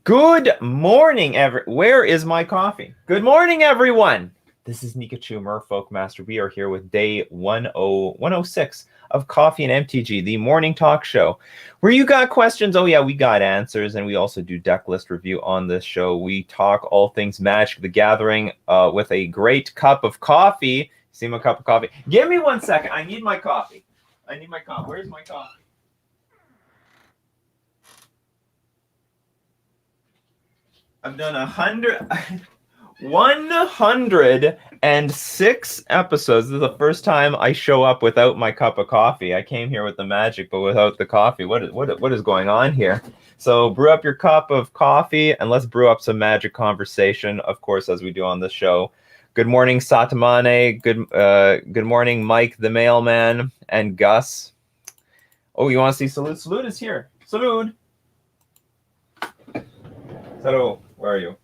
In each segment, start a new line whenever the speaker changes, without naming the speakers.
Good morning, Where is my coffee? Good morning, everyone. This is Nikachu, Merfolk Master. We are here with day 106 of Coffee and MTG, the morning talk show, where you got questions. Oh, yeah, we got answers, and we also do Decklist review on this show. We talk all things Magic the Gathering with a great cup of coffee. See my cup of coffee? Give me 1 second. I need my coffee. Where's my coffee? I've done 106 episodes. This is the first time I show up without my cup of coffee. I came here with the magic, but without the coffee. What is going on here? So brew up your cup of coffee and let's brew up some magic conversation, of course, as we do on the show. Good morning, Satamane. Good morning, Mike the mailman, and Gus. Oh, you want to see Salute? Salute is here. Salute. Hello. Where are you?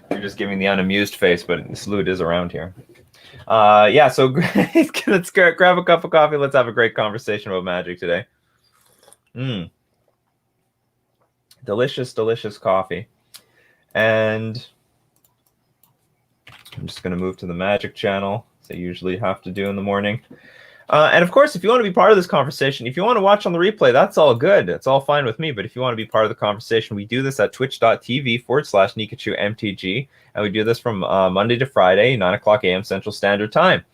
You're just giving the unamused face, but Salute is around here. Yeah, so let's grab a cup of coffee. Let's have a great conversation about Magic today. Delicious, delicious coffee. And I'm just going to move to the Magic channel, as I usually have to do in the morning. And of course, if you want to be part of this conversation, if you want to watch on the replay, that's all good. It's all fine with me. But if you want to be part of the conversation, we do this at twitch.tv/Nikachu MTG. And we do this from Monday to Friday, 9 o'clock a.m. Central Standard Time.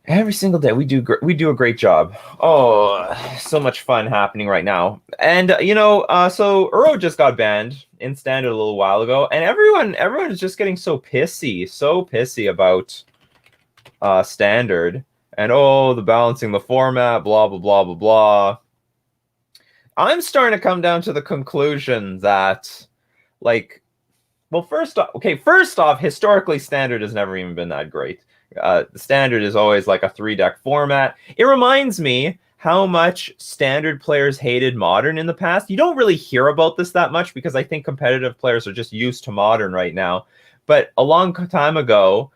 Every single day, we do a great job. Oh, so much fun happening right now. And, so Uro just got banned in Standard a little while ago. And everyone is just getting so pissy about Standard. And, the balancing the format, blah, blah, blah, blah, blah. I'm starting to come down to the conclusion that, first off, historically, Standard has never even been that great. The Standard is always like a 3-deck format. It reminds me how much Standard players hated Modern in the past. You don't really hear about this that much because I think competitive players are just used to Modern right now. But a long time ago,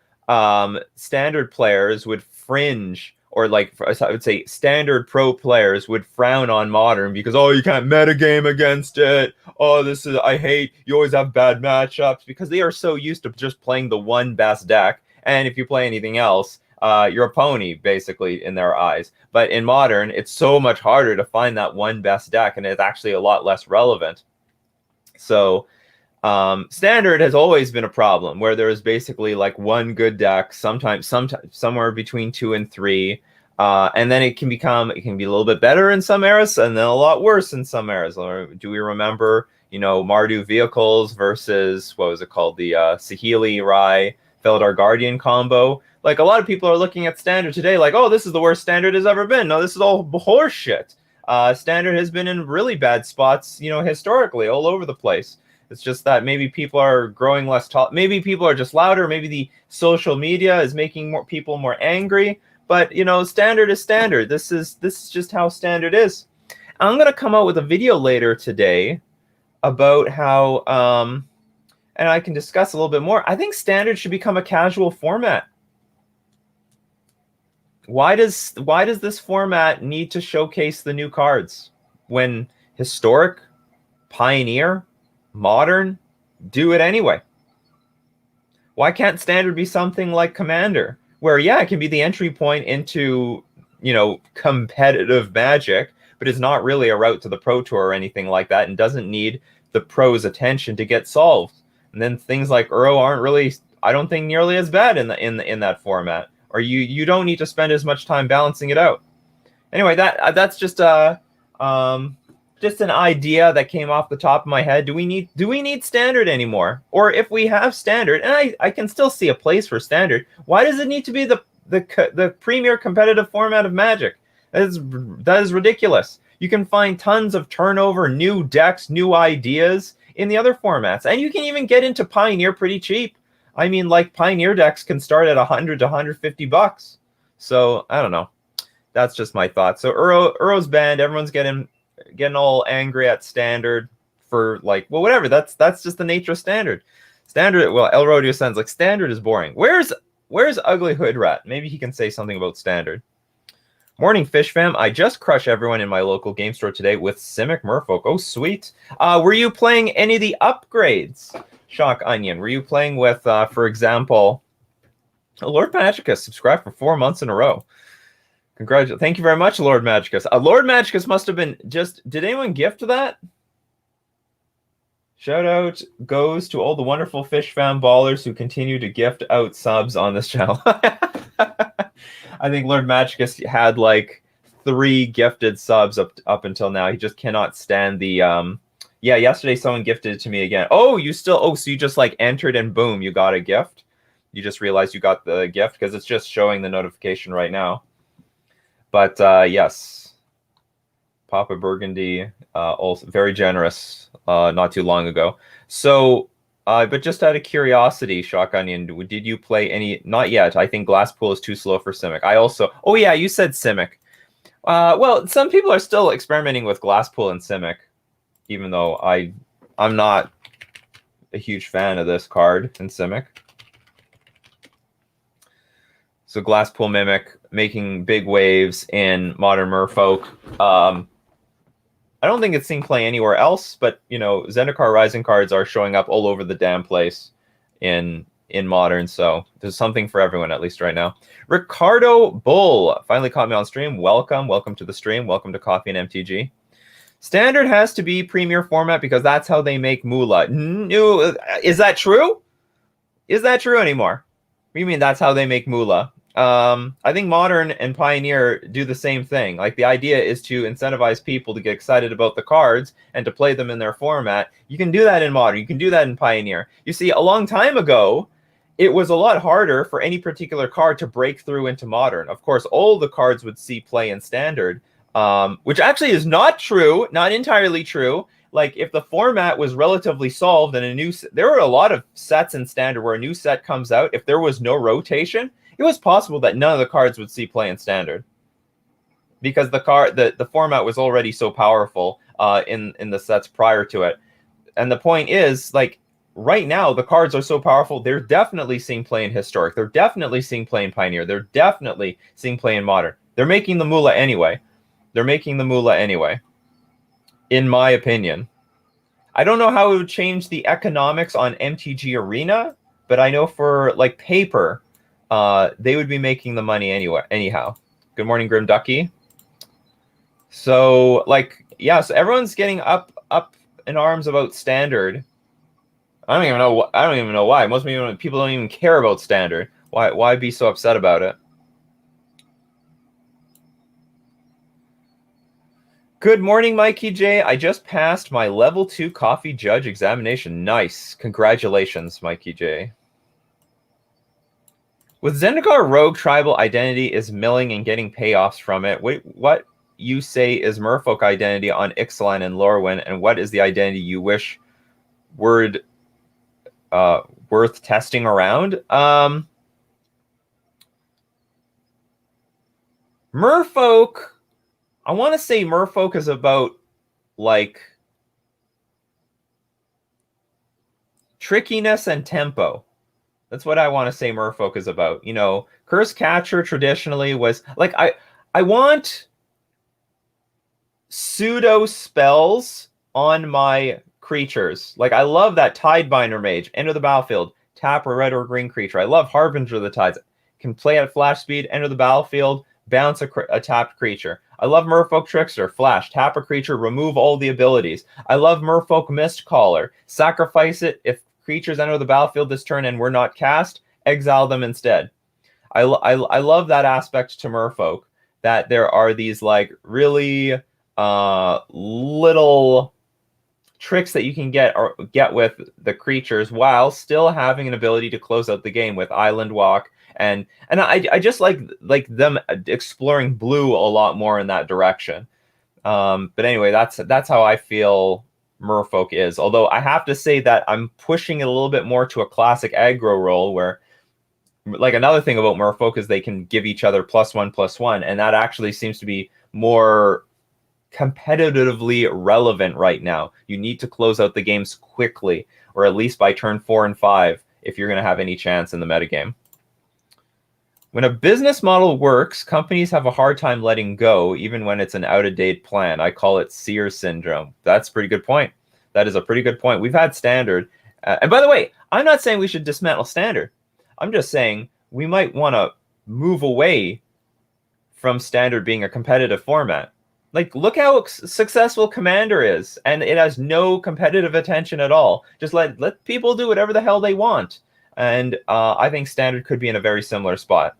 Standard players would fringe, or I would say Standard pro players would frown on Modern because, you can't metagame against it. I hate, you always have bad matchups, because they are so used to just playing the one best deck. And if you play anything else, you're a pony, basically, in their eyes. But in Modern, it's so much harder to find that one best deck, and it's actually a lot less relevant. So Standard has always been a problem, where there is basically one good deck, sometimes somewhere between 2 and 3, and then it can be a little bit better in some eras, and then a lot worse in some eras. Or do we remember, Mardu Vehicles versus, what was it called, the Saheeli Rai Felidar Guardian combo? A lot of people are looking at Standard today this is the worst Standard has ever been. No, this is all horseshit. Standard has been in really bad spots, historically, all over the place. It's just that maybe people are growing less tall. Maybe people are just louder. Maybe the social media is making more people more angry. But Standard is Standard. This is just how Standard is. I'm gonna come out with a video later today about how, and I can discuss a little bit more. I think Standard should become a casual format. Why does this format need to showcase the new cards when Historic, Pioneer, Modern do it anyway? Why can't Standard be something like Commander, where it can be the entry point into competitive Magic, but it's not really a route to the Pro Tour or anything like that, and doesn't need the pros' attention to get solved. And then things like Uro aren't really, I don't think, nearly as bad in that format, or you don't need to spend as much time balancing it out. Anyway, that's just an idea that came off the top of my head. Do we need Standard anymore? Or if we have Standard, and I can still see a place for Standard, why does it need to be the premier competitive format of Magic? That is ridiculous. You can find tons of turnover, new decks, new ideas in the other formats, and you can even get into Pioneer pretty cheap. I mean, Pioneer decks can start at $100 to $150. So I don't know. That's just my thought. So Uro's banned. Everyone's getting all angry at Standard for whatever. That's just the nature of Standard. Standard. Well, El Rodeo sounds Standard is boring. Where's Ugly Hood Rat? Maybe he can say something about Standard. Morning, Fish Fam. I just crush everyone in my local game store today with Simic Merfolk. Oh, sweet. Were you playing any of the upgrades? Shock Onion. Were you playing with, for example, Lord Magicus subscribed for 4 months in a row. Congratulations. Thank you very much, Lord Magicus. Lord Magicus must have been just... Did anyone gift that? Shout out goes to all the wonderful Fish Fam ballers who continue to gift out subs on this channel. I think Lord Magicus had like 3 gifted subs up until now. He just cannot stand the... Yeah, yesterday someone gifted it to me again. Oh, you still... Oh, so you just like entered and boom, you got a gift? You just realized you got the gift? Because it's just showing the notification right now. But yes, Papa Burgundy, also very generous not too long ago. So, but just out of curiosity, Shock Onion, did you play any? Not yet. I think Glasspool is too slow for Simic. I also... Oh yeah, you said Simic. Well, some people are still experimenting with Glasspool and Simic, even though I'm not a huge fan of this card in Simic. So Glasspool Mimic making big waves in Modern Merfolk. I don't think it's seen play anywhere else, but you know, Zendikar Rising cards are showing up all over the damn place in Modern. So there's something for everyone, at least right now. Ricardo Bull finally caught me on stream. Welcome to the stream. Welcome to Coffee and MTG. Standard has to be premier format because that's how they make moolah. No, is that true? Is that true anymore? What do you mean that's how they make moolah? I think Modern and Pioneer do the same thing. Like, the idea is to incentivize people to get excited about the cards and to play them in their format. You can do that in Modern. You can do that in Pioneer. You see, a long time ago, it was a lot harder for any particular card to break through into Modern. Of course, all the cards would see play in Standard, which actually is not true, not entirely true. Like, if the format was relatively solved and there were a lot of sets in Standard where a new set comes out, if there was no rotation, it was possible that none of the cards would see play in Standard because the format was already so powerful in the sets prior to it. And the point is, like, right now the cards are so powerful, they're definitely seeing play in Historic. They're definitely seeing play in Pioneer. They're definitely seeing play in Modern. They're making the moolah anyway. In my opinion. I don't know how it would change the economics on MTG Arena, but I know for like paper, they would be making the money anyway. Anyhow, good morning, Grim Ducky. So, like, yeah, so everyone's getting up in arms about Standard. I don't even know why. Most people don't even care about Standard. Why be so upset about it? Good morning, Mikey J. I just passed my level 2 coffee judge examination. Nice. Congratulations, Mikey J. With Zendikar Rogue, tribal identity is milling and getting payoffs from it. Wait, what you say is Merfolk identity on Ixalan and Lorwyn, and what is the identity you wish worth testing around? Merfolk, I want to say Merfolk is about, like, trickiness and tempo. That's what I want to say Merfolk is about. You know, Curse Catcher traditionally was... Like, I want pseudo spells on my creatures. Like, I love that Tidebinder Mage. Enter the battlefield. Tap a red or green creature. I love Harbinger of the Tides. Can play at flash speed. Enter the battlefield. Bounce a tapped creature. I love Merfolk Trickster. Flash. Tap a creature. Remove all the abilities. I love Merfolk Mistcaller. Sacrifice it if creatures enter the battlefield this turn and were not cast, exile them instead. I love that aspect to Merfolk, that there are these like really little tricks that you can get with the creatures while still having an ability to close out the game with Island Walk, and I just like them exploring blue a lot more in that direction. But anyway, that's how I feel Merfolk is. Although I have to say that I'm pushing it a little bit more to a classic aggro role where, like, another thing about Merfolk is they can give each other +1/+1, and that actually seems to be more competitively relevant right now. You need to close out the games quickly, or at least by turn 4 and 5, if you're going to have any chance in the metagame. When a business model works, companies have a hard time letting go, even when it's an out-of-date plan. I call it Sears syndrome. That's a pretty good point. That is a pretty good point. We've had Standard. And by the way, I'm not saying we should dismantle Standard. I'm just saying we might want to move away from Standard being a competitive format. Like, look how successful Commander is, and it has no competitive attention at all. Just let people do whatever the hell they want. And I think Standard could be in a very similar spot.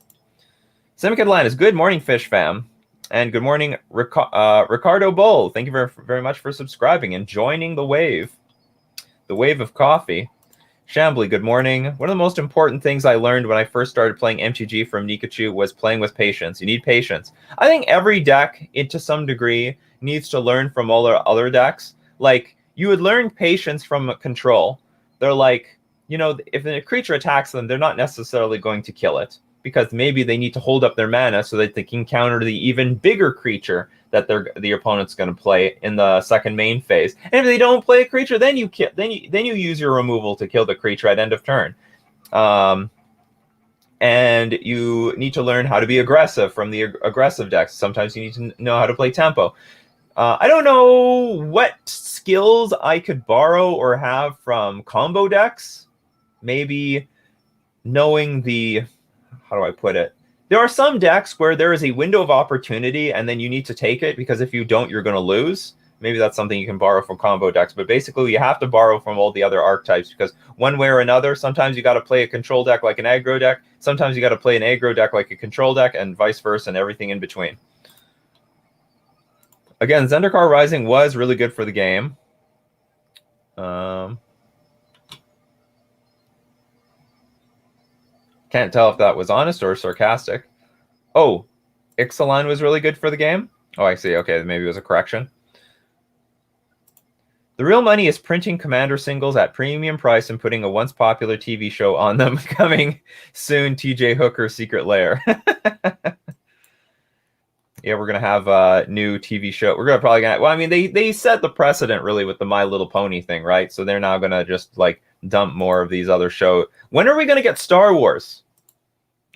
Semicad is good morning, Fish Fam. And good morning, Ricardo Bull. Thank you very, very much for subscribing and joining the wave of coffee. Shambly, good morning. One of the most important things I learned when I first started playing MTG from Nikachu was playing with patience. You need patience. I think every deck, to some degree, needs to learn from all their other decks. Like, you would learn patience from Control. They're like, if a creature attacks them, they're not necessarily going to kill it, because maybe they need to hold up their mana so that they can counter the even bigger creature that the opponent's going to play in the second main phase. And if they don't play a creature, then you use your removal to kill the creature at end of turn. And you need to learn how to be aggressive from the aggressive decks. Sometimes you need to know how to play tempo. I don't know what skills I could borrow or have from combo decks. Maybe knowing how do I put it? There are some decks where there is a window of opportunity and then you need to take it, because if you don't, you're going to lose. Maybe that's something you can borrow from combo decks. But basically, you have to borrow from all the other archetypes, because one way or another, sometimes you got to play a control deck like an aggro deck. Sometimes you got to play an aggro deck like a control deck, and vice versa, and everything in between. Again, Zendikar Rising was really good for the game. Can't tell if that was honest or sarcastic. Oh, Ixalan was really good for the game? Oh, I see. Okay, maybe it was a correction. The real money is printing Commander singles at premium price and putting a once popular TV show on them. Coming soon, TJ Hooker's Secret Lair. Yeah, we're going to have a new TV show. We're gonna probably well, I mean, they set the precedent really with the My Little Pony thing, right? So they're now going to just like dump more of these other shows. When are we going to get Star Wars?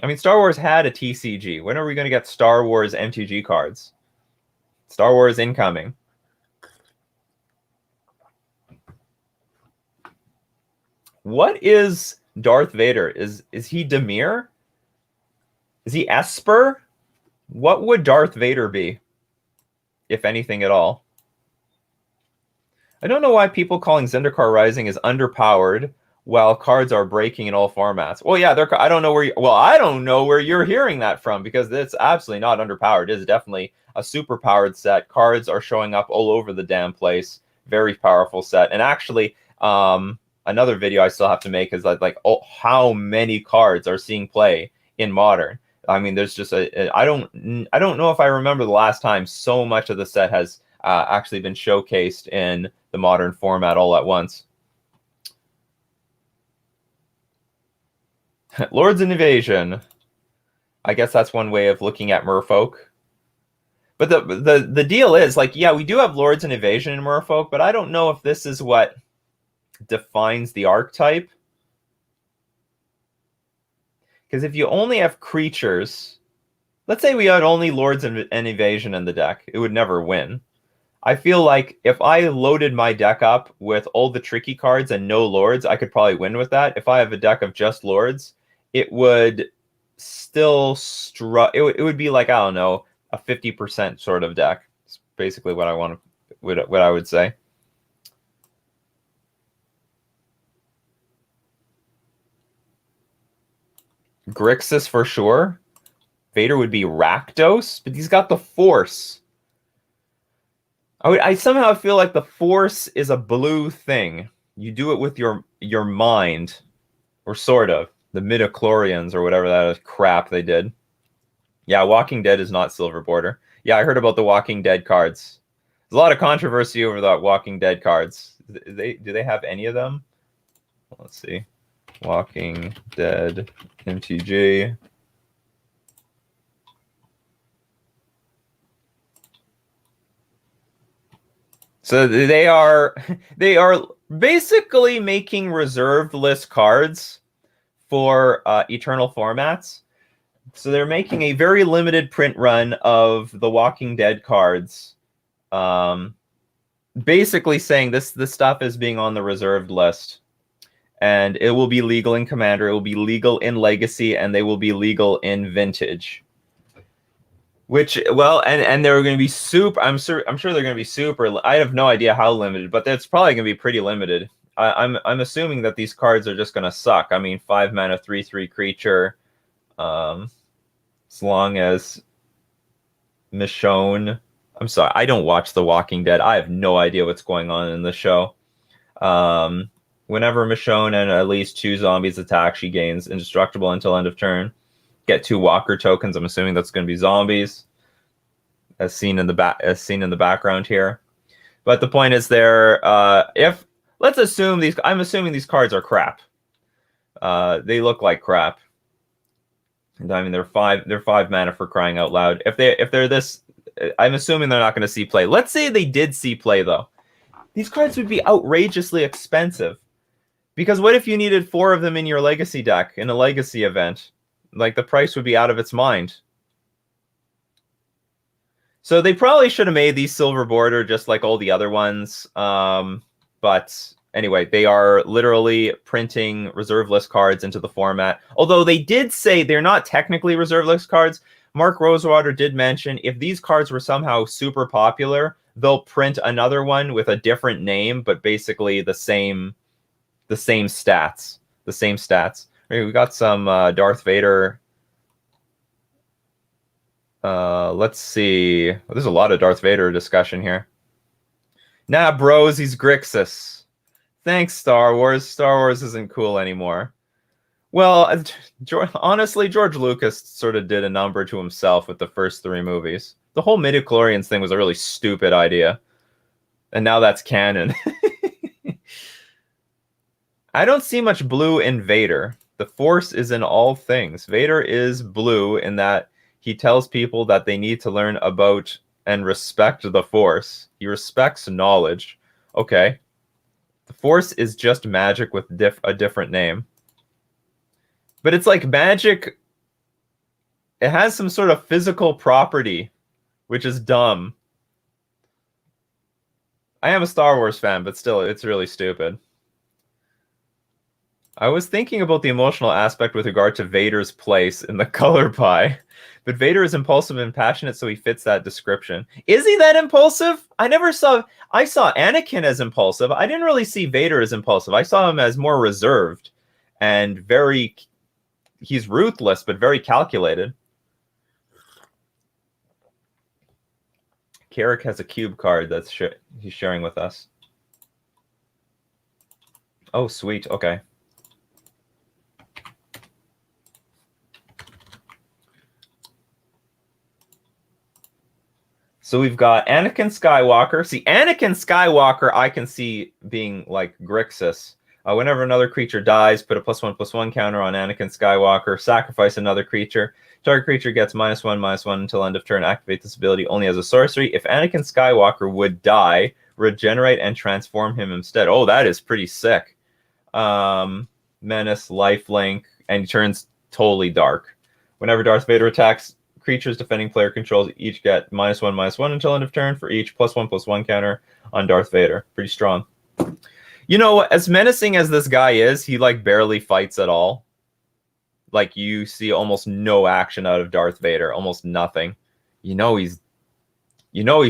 I mean, Star Wars had a TCG. When are we going to get Star Wars MTG cards? Star Wars incoming. What is Darth Vader? Is he Demir? Is he Esper? What would Darth Vader be, if anything at all? I don't know why people calling Zendikar Rising is underpowered while cards are breaking in all formats. Well, yeah, I don't know where you're hearing that from, because it's absolutely not underpowered. It is definitely a super powered set. Cards are showing up all over the damn place. Very powerful set. And actually, another video I still have to make is how many cards are seeing play in Modern. I mean, there's just I don't know if I remember the last time so much of the set has actually been showcased in the Modern format all at once. Lords and Evasion. I guess that's one way of looking at Merfolk. But the deal is, like, yeah, we do have Lords and Evasion in Merfolk, but I don't know if this is what defines the archetype. Because if you only have creatures, let's say we had only Lords and Evasion in the deck, it would never win. I feel like if I loaded my deck up with all the tricky cards and no Lords, I could probably win with that. If I have a deck of just Lords, it would still it would be like, I don't know, a 50% sort of deck. It's basically what I would say. Grixis for sure. Vader would be Rakdos, but he's got the Force. I somehow feel like the Force is a blue thing. You do it with your mind, or sort of. The midichlorians or whatever that crap they did. Yeah, Walking Dead is not Silver Border. Yeah, I heard about the Walking Dead cards. There's a lot of controversy over the Walking Dead cards. Do they have any of them? Let's see. Walking Dead MTG. So they are basically making reserved list cards for eternal formats. So they're making a very limited print run of the Walking Dead cards. Basically saying this stuff is being on the reserved list. And it will be legal in Commander, it will be legal in Legacy, and they will be legal in Vintage. Which, well, and they're going to be super. I'm sure they're going to be super. I have no idea how limited, but that's probably going to be pretty limited. I'm assuming that these cards are just going to suck. I mean, 5 mana, 3/3 creature. As long as Michonne. I'm sorry, I don't watch The Walking Dead. I have no idea what's going on in the show. Whenever Michonne and at least 2 zombies attack, she gains indestructible until end of turn. Get 2 Walker tokens. I'm assuming that's going to be zombies, as seen in the background here. But the point is, if let's assume these, I'm assuming these cards are crap. They look like crap. I mean, they're 5 mana for crying out loud. If they're this, I'm assuming they're not going to see play. Let's say they did see play though. These cards would be outrageously expensive. Because what if you needed 4 of them in your Legacy deck in a Legacy event? Like, the price would be out of its mind. So they probably should have made these silver border just like all the other ones. But anyway, they are literally printing reserve list cards into the format. Although they did say they're not technically reserve list cards. Mark Rosewater did mention if these cards were somehow super popular, they'll print another one with a different name, but basically the same stats. Okay, we got some Darth Vader. Let's see. Well, there's a lot of Darth Vader discussion here. Nah, bros, he's Grixis. Thanks, Star Wars. Star Wars isn't cool anymore. Well, honestly, George Lucas sort of did a number to himself with the first 3 movies. The whole midichlorians thing was a really stupid idea. And now that's canon. I don't see much blue in Vader. The Force is in all things. Vader is blue in that he tells people that they need to learn about and respect the Force. He respects knowledge. Okay. The Force is just magic with a different name. But it's like magic. It has some sort of physical property, which is dumb. I am a Star Wars fan, but still, it's really stupid. I was thinking about the emotional aspect with regard to Vader's place in the color pie, but Vader is impulsive and passionate, so he fits that description. Is he that impulsive? I saw Anakin as impulsive. I didn't really see Vader as impulsive. I saw him as more reserved and he's ruthless, but very calculated. Carrick has a cube card that's he's sharing with us. Oh, sweet. Okay. So we've got Anakin Skywalker. See, Anakin Skywalker I can see being like Grixis. Whenever another creature dies, put a +1/+1 counter on Anakin Skywalker. Sacrifice another creature. Target creature gets -1/-1 until end of turn. Activate this ability only as a sorcery. If Anakin Skywalker would die, regenerate and transform him instead. Oh, that is pretty sick. Menace, lifelink, and he turns totally dark. Whenever Darth Vader attacks, creatures defending player controls each get -1/-1 until end of turn for each +1/+1 counter on Darth Vader. Pretty strong. You know, as menacing as this guy is, he like barely fights at all. Like, you see almost no action out of Darth Vader, almost nothing. You know he's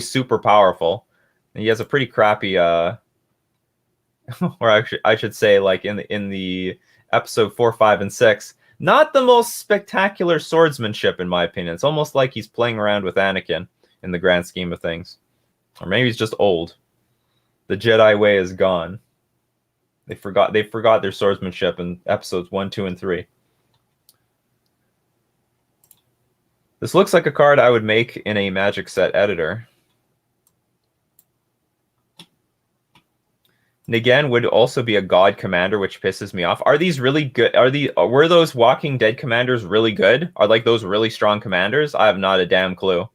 super powerful. And he has a pretty crappy or actually I should say, like in the episode 4, 5, and 6, not the most spectacular swordsmanship in my opinion. It's almost like he's playing around with Anakin in the grand scheme of things. Or maybe he's just old. The Jedi way is gone. They forgot their swordsmanship in episodes 1, 2, and 3. This looks like a card I would make in a Magic set editor. Nigan would also be a god commander, which pisses me off. Are these really good? Were those Walking Dead commanders really good? Are like those really strong commanders? I have not a damn clue.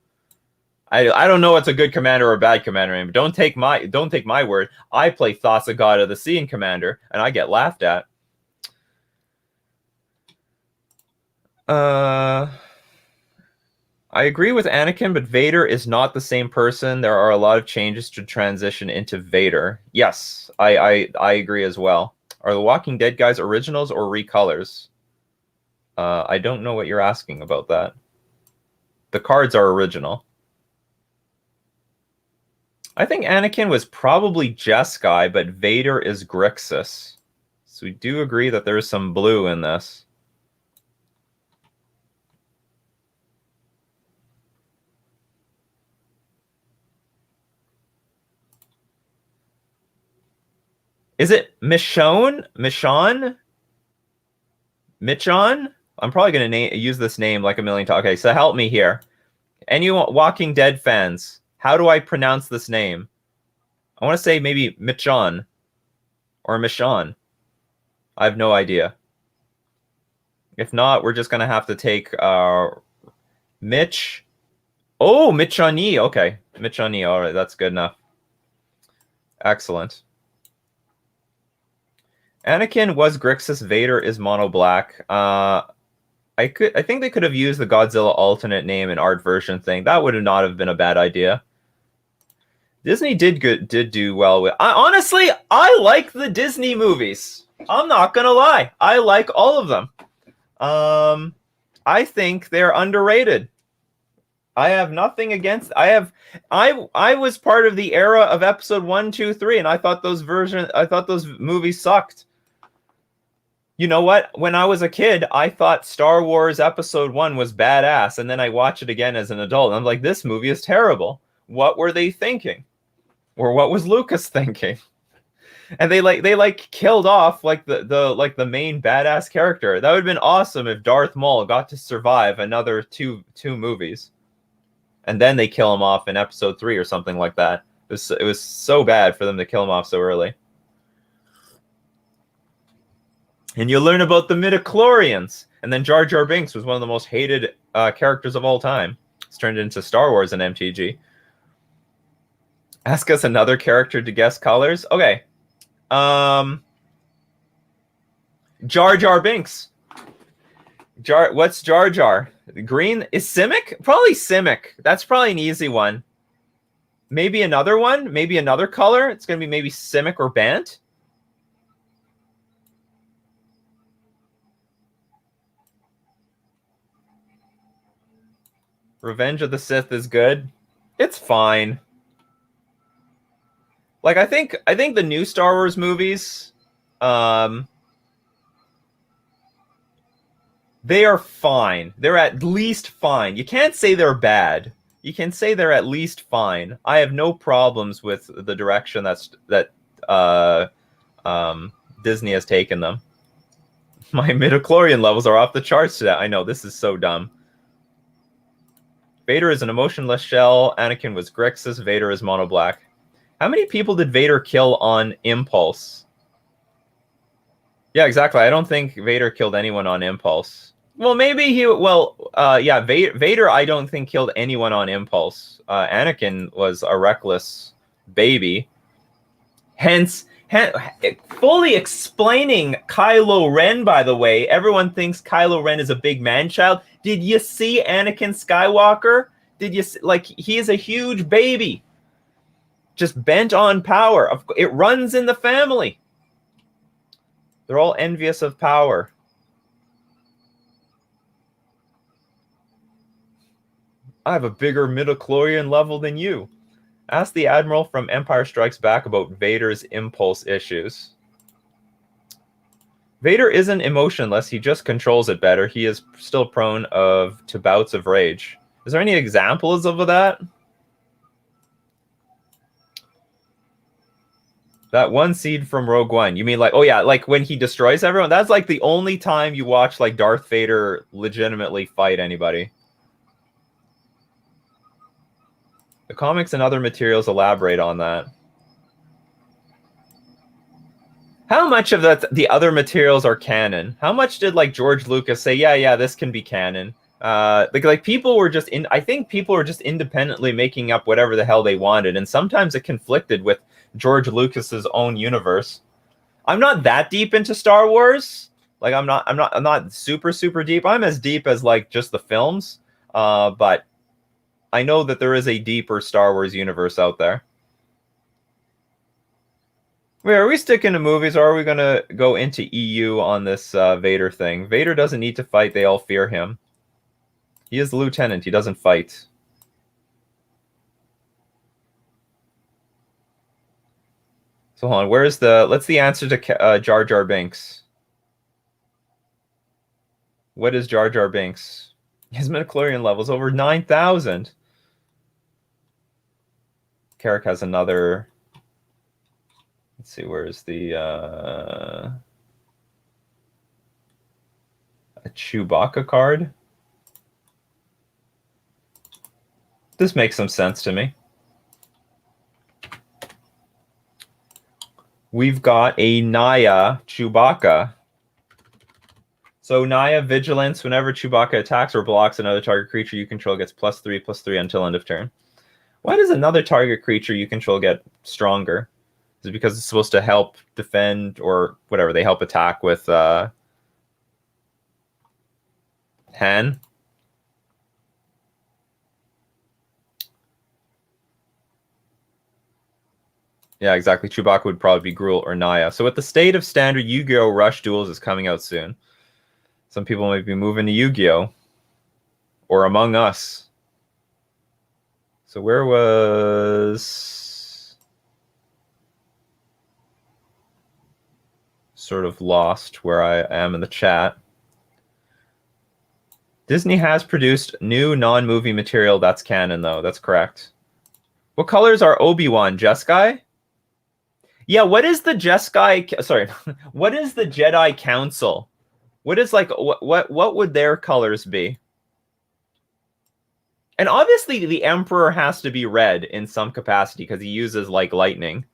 I don't know what's a good commander or a bad commander, but don't take my word. I play Thassa God of the Sea in Commander, and I get laughed at. I agree with Anakin, but Vader is not the same person. There are a lot of changes to transition into Vader. Yes, I agree as well. Are the Walking Dead guys originals or recolors? I don't know what you're asking about that. The cards are original. I think Anakin was probably Jeskai, but Vader is Grixis. So we do agree that there's some blue in this. Is it Michonne? Michonne? Michonne? I'm probably going to use this name like a million times. Okay, so help me here. Any Walking Dead fans, how do I pronounce this name? I want to say maybe Michonne or Michonne. I have no idea. If not, we're just going to have to take Mitch. Oh, Michonne. Okay, Michonne. All right, that's good enough. Excellent. Anakin was Grixis. Vader is mono black. I think they could have used the Godzilla alternate name and art version thing. That would not have been a bad idea. Disney did do well with. Honestly, I like the Disney movies. I'm not gonna lie. I like all of them. I think they're underrated. I have nothing against. I was part of the era of episode 1, 2, 3, and I thought those movies sucked. You know what? When I was a kid, I thought Star Wars Episode 1 was badass, and then I watch it again as an adult, and I'm like, this movie is terrible. What were they thinking? Or what was Lucas thinking? And they killed off the main badass character. That would have been awesome if Darth Maul got to survive another two movies. And then they kill him off in episode 3 or something like that. It was so bad for them to kill him off so early. And you learn about the midichlorians. And then Jar Jar Binks was one of the most hated characters of all time. It's turned into Star Wars and MTG. Ask us another character to guess colors. Okay. Jar Jar Binks. What's Jar Jar? Green is Simic? Probably Simic. That's probably an easy one. Maybe another one? Maybe another color? It's going to be maybe Simic or Bant? Revenge of the Sith is good. It's fine. Like I think the new Star Wars movies, they are fine. They're at least fine. You can't say they're bad. You can say they're at least fine. I have no problems with the direction that Disney has taken them. My midichlorian levels are off the charts today. I know, this is so dumb. Vader is an emotionless shell. Anakin was Grixis. Vader is mono black. How many people did Vader kill on impulse? Yeah, exactly. I don't think Vader killed anyone on impulse. Well, maybe he... Well, yeah, Vader I don't think killed anyone on impulse. Anakin was a reckless baby. Hence, fully explaining Kylo Ren, by the way. Everyone thinks Kylo Ren is a big man-child. Did you see Anakin Skywalker? Did you see, like, he is a huge baby. Just bent on power. It runs in the family. They're all envious of power. I have a bigger midichlorian level than you. Ask the Admiral from Empire Strikes Back about Vader's impulse issues. Vader isn't emotionless. He just controls it better. He is still prone to bouts of rage. Is there any examples of that? That one seed from Rogue One. You mean like, oh yeah, like when he destroys everyone? That's like the only time you watch like Darth Vader legitimately fight anybody. The comics and other materials elaborate on that. How much of the other materials are canon? How much did like George Lucas say, yeah, this can be canon? Like people were just I think people were just independently making up whatever the hell they wanted, and sometimes it conflicted with George Lucas's own universe. I'm not that deep into Star Wars. Like I'm not super deep. I'm as deep as like just the films. But I know that there is a deeper Star Wars universe out there. Wait, are we sticking to movies, or are we going to go into EU on this Vader thing? Vader doesn't need to fight. They all fear him. He is the lieutenant. He doesn't fight. So hold on. Where's the... Let's the answer to Jar Jar Binks. What is Jar Jar Binks? His midichlorian level is over 9,000. Carrick has another... Let's see, where's the... a Chewbacca card? This makes some sense to me. We've got a Naya Chewbacca. So Naya Vigilance, whenever Chewbacca attacks or blocks another target creature you control, gets +3/+3 until end of turn. Why does another target creature you control get stronger? Is it because it's supposed to help defend or whatever? They help attack with Han? Yeah, exactly. Chewbacca would probably be Gruul or Naya. So with the state of standard, Yu-Gi-Oh! Rush Duels is coming out soon. Some people might be moving to Yu-Gi-Oh! Or Among Us. So where was... Sort of lost where I am in the chat. Disney has produced new non-movie material that's canon, though. That's correct. What colors are Obi-Wan? Jeskai? Yeah, what is the Jeskai... Sorry. What is the Jedi Council? What is, like... What would their colors be? And obviously the Emperor has to be red in some capacity because he uses, like, lightning.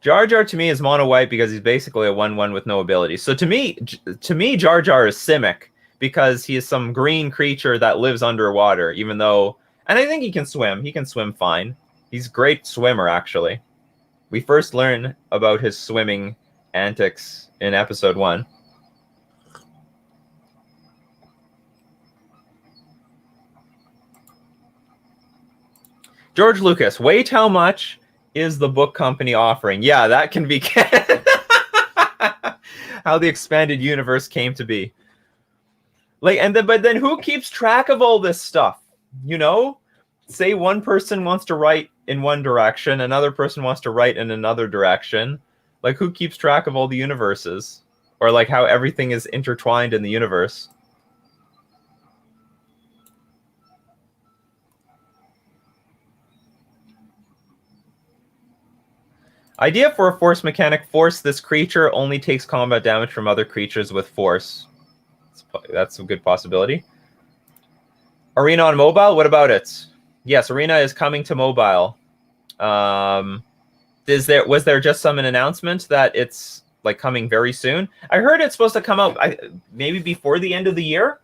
Jar Jar to me is mono white because he's basically a 1/1 with no abilities. So to me, Jar Jar is Simic because he is some green creature that lives underwater, even though... And I think he can swim. He can swim fine. He's a great swimmer, actually. We first learn about his swimming antics in episode 1. George Lucas, wait, how much is the book company offering? Yeah, that can be how the expanded universe came to be. Like, but then who keeps track of all this stuff? You know, say one person wants to write in one direction, another person wants to write in another direction. Like, who keeps track of all the universes, or like how everything is intertwined in the universe? Idea for a force mechanic: force. This creature only takes combat damage from other creatures with force. That's a good possibility. Arena on mobile? What about it? Yes, Arena is coming to mobile. Was there just an announcement that it's like coming very soon? I heard it's supposed to come out maybe before the end of the year,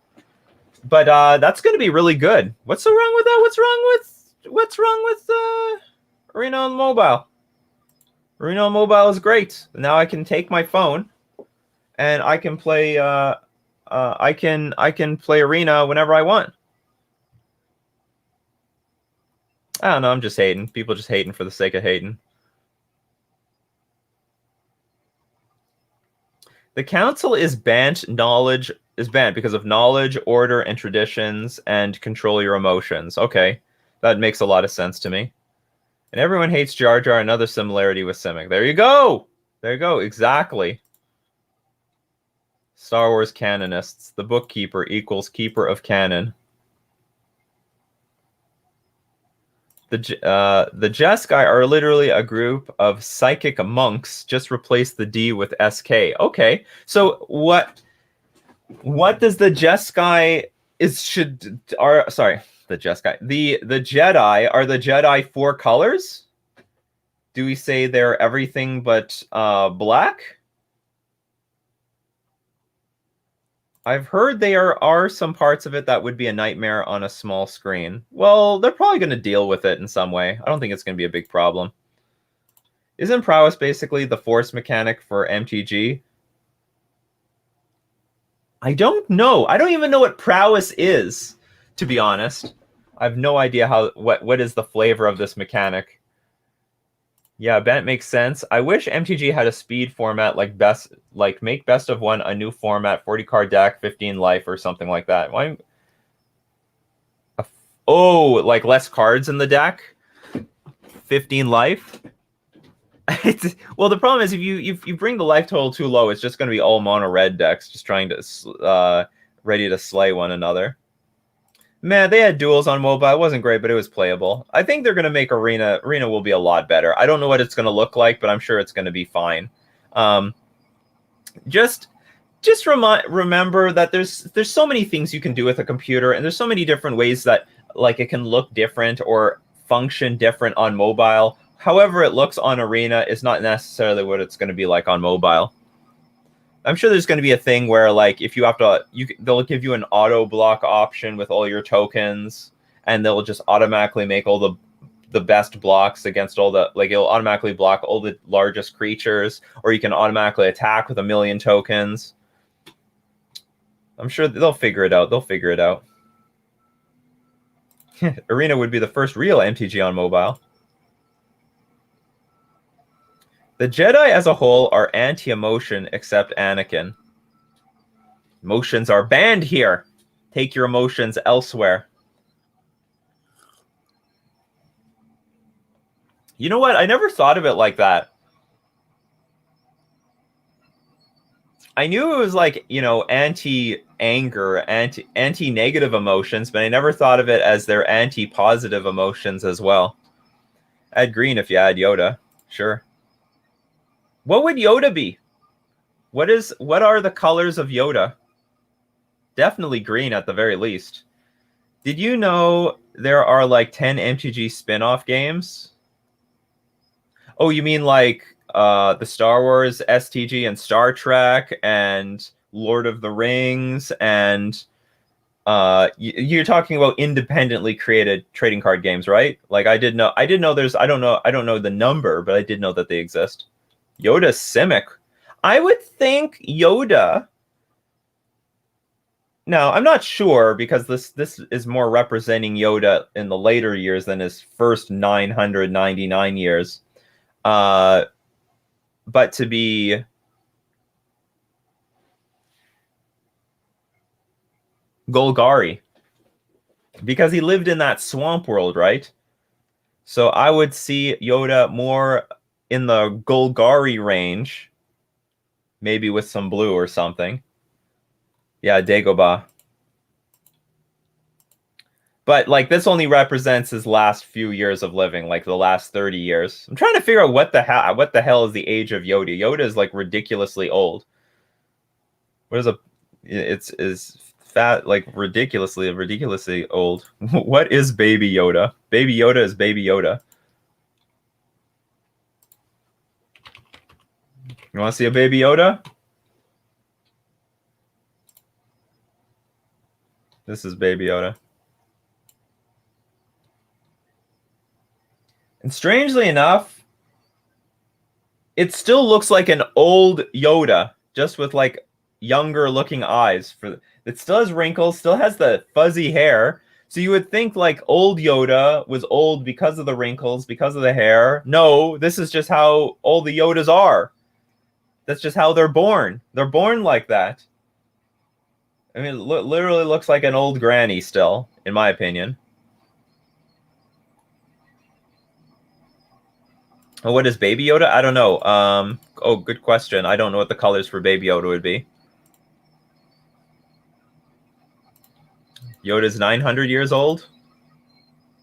but that's going to be really good. What's so wrong with that? What's wrong with Arena on mobile? Arena on mobile is great. Now I can take my phone and I can play I can play Arena whenever I want. I don't know, I'm just hating. People just hating for the sake of hating. The council is banned. Knowledge is banned because of knowledge, order, and traditions, and control your emotions. Okay, that makes a lot of sense to me. And everyone hates Jar Jar. Another similarity with Simic. There you go. There you go. Exactly. Star Wars canonists. The bookkeeper equals keeper of canon. The Jeskai are literally a group of psychic monks. Just replace the D with SK. Okay. So what does the Jeskai the Jeskai. The Jedi, are the Jedi 4 colors? Do we say they're everything but black? I've heard there are some parts of it that would be a nightmare on a small screen. Well, they're probably going to deal with it in some way. I don't think it's going to be a big problem. Isn't prowess basically the force mechanic for MTG? I don't know. I don't even know what prowess is, to be honest. I have no idea what is the flavor of this mechanic. Yeah, Bent makes sense. I wish MTG had a speed format like make best of one a new format, 40 card deck, 15 life or something like that. Why? Oh, like less cards in the deck, 15 life. Well, the problem is if you bring the life total too low, it's just going to be all mono red decks just trying to ready to slay one another. Man, they had duels on mobile. It wasn't great, but it was playable. I think they're going to make Arena. Arena will be a lot better. I don't know what it's going to look like, but I'm sure it's going to be fine. Just remember that there's so many things you can do with a computer, and there's so many different ways that like it can look different or function different on mobile. However it looks on Arena is not necessarily what it's going to be like on mobile. I'm sure there's going to be a thing where, like, if you have to, they'll give you an auto block option with all your tokens, and they'll just automatically make all the best blocks against all the, like, it'll automatically block all the largest creatures, or you can automatically attack with 1,000,000 tokens. I'm sure they'll figure it out. They'll figure it out. Arena would be the first real MTG on mobile. The Jedi as a whole are anti-emotion except Anakin. Emotions are banned here. Take your emotions elsewhere. You know what? I never thought of it like that. I knew it was like, you know, anti-anger, anti-negative emotions, but I never thought of it as their anti-positive emotions as well. Add green if you add Yoda. Sure. What would Yoda be? What are the colors of Yoda? Definitely green at the very least. Did you know there are like 10 MTG spin-off games? Oh, you mean like the Star Wars STG and Star Trek and Lord of the Rings and you're talking about independently created trading card games, right? Like I did know there's I don't know the number, but I did know that they exist. Yoda Simic. I would think Yoda. Now, I'm not sure because this is more representing Yoda in the later years than his first 999 years. But to be Golgari, because he lived in that swamp world, right? So I would see Yoda more in the Golgari range, maybe with some blue or something. Yeah, Dagobah. But like this only represents his last few years of living, like the last 30 years. I'm trying to figure out what the hell is the age of Yoda. Yoda is like ridiculously old. What is it's fat, like ridiculously old. What is Baby Yoda? Baby Yoda is Baby Yoda. You want to see a Baby Yoda? This is Baby Yoda. And strangely enough, it still looks like an old Yoda, just with like younger looking eyes. It still has wrinkles, still has the fuzzy hair. So you would think like old Yoda was old because of the wrinkles, because of the hair. No, this is just how all the Yodas are. That's just how they're born. They're born like that. I mean, it literally looks like an old granny still, in my opinion. Oh, what is Baby Yoda? I don't know. Oh, good question. I don't know what the colors for Baby Yoda would be. Yoda's 900 years old?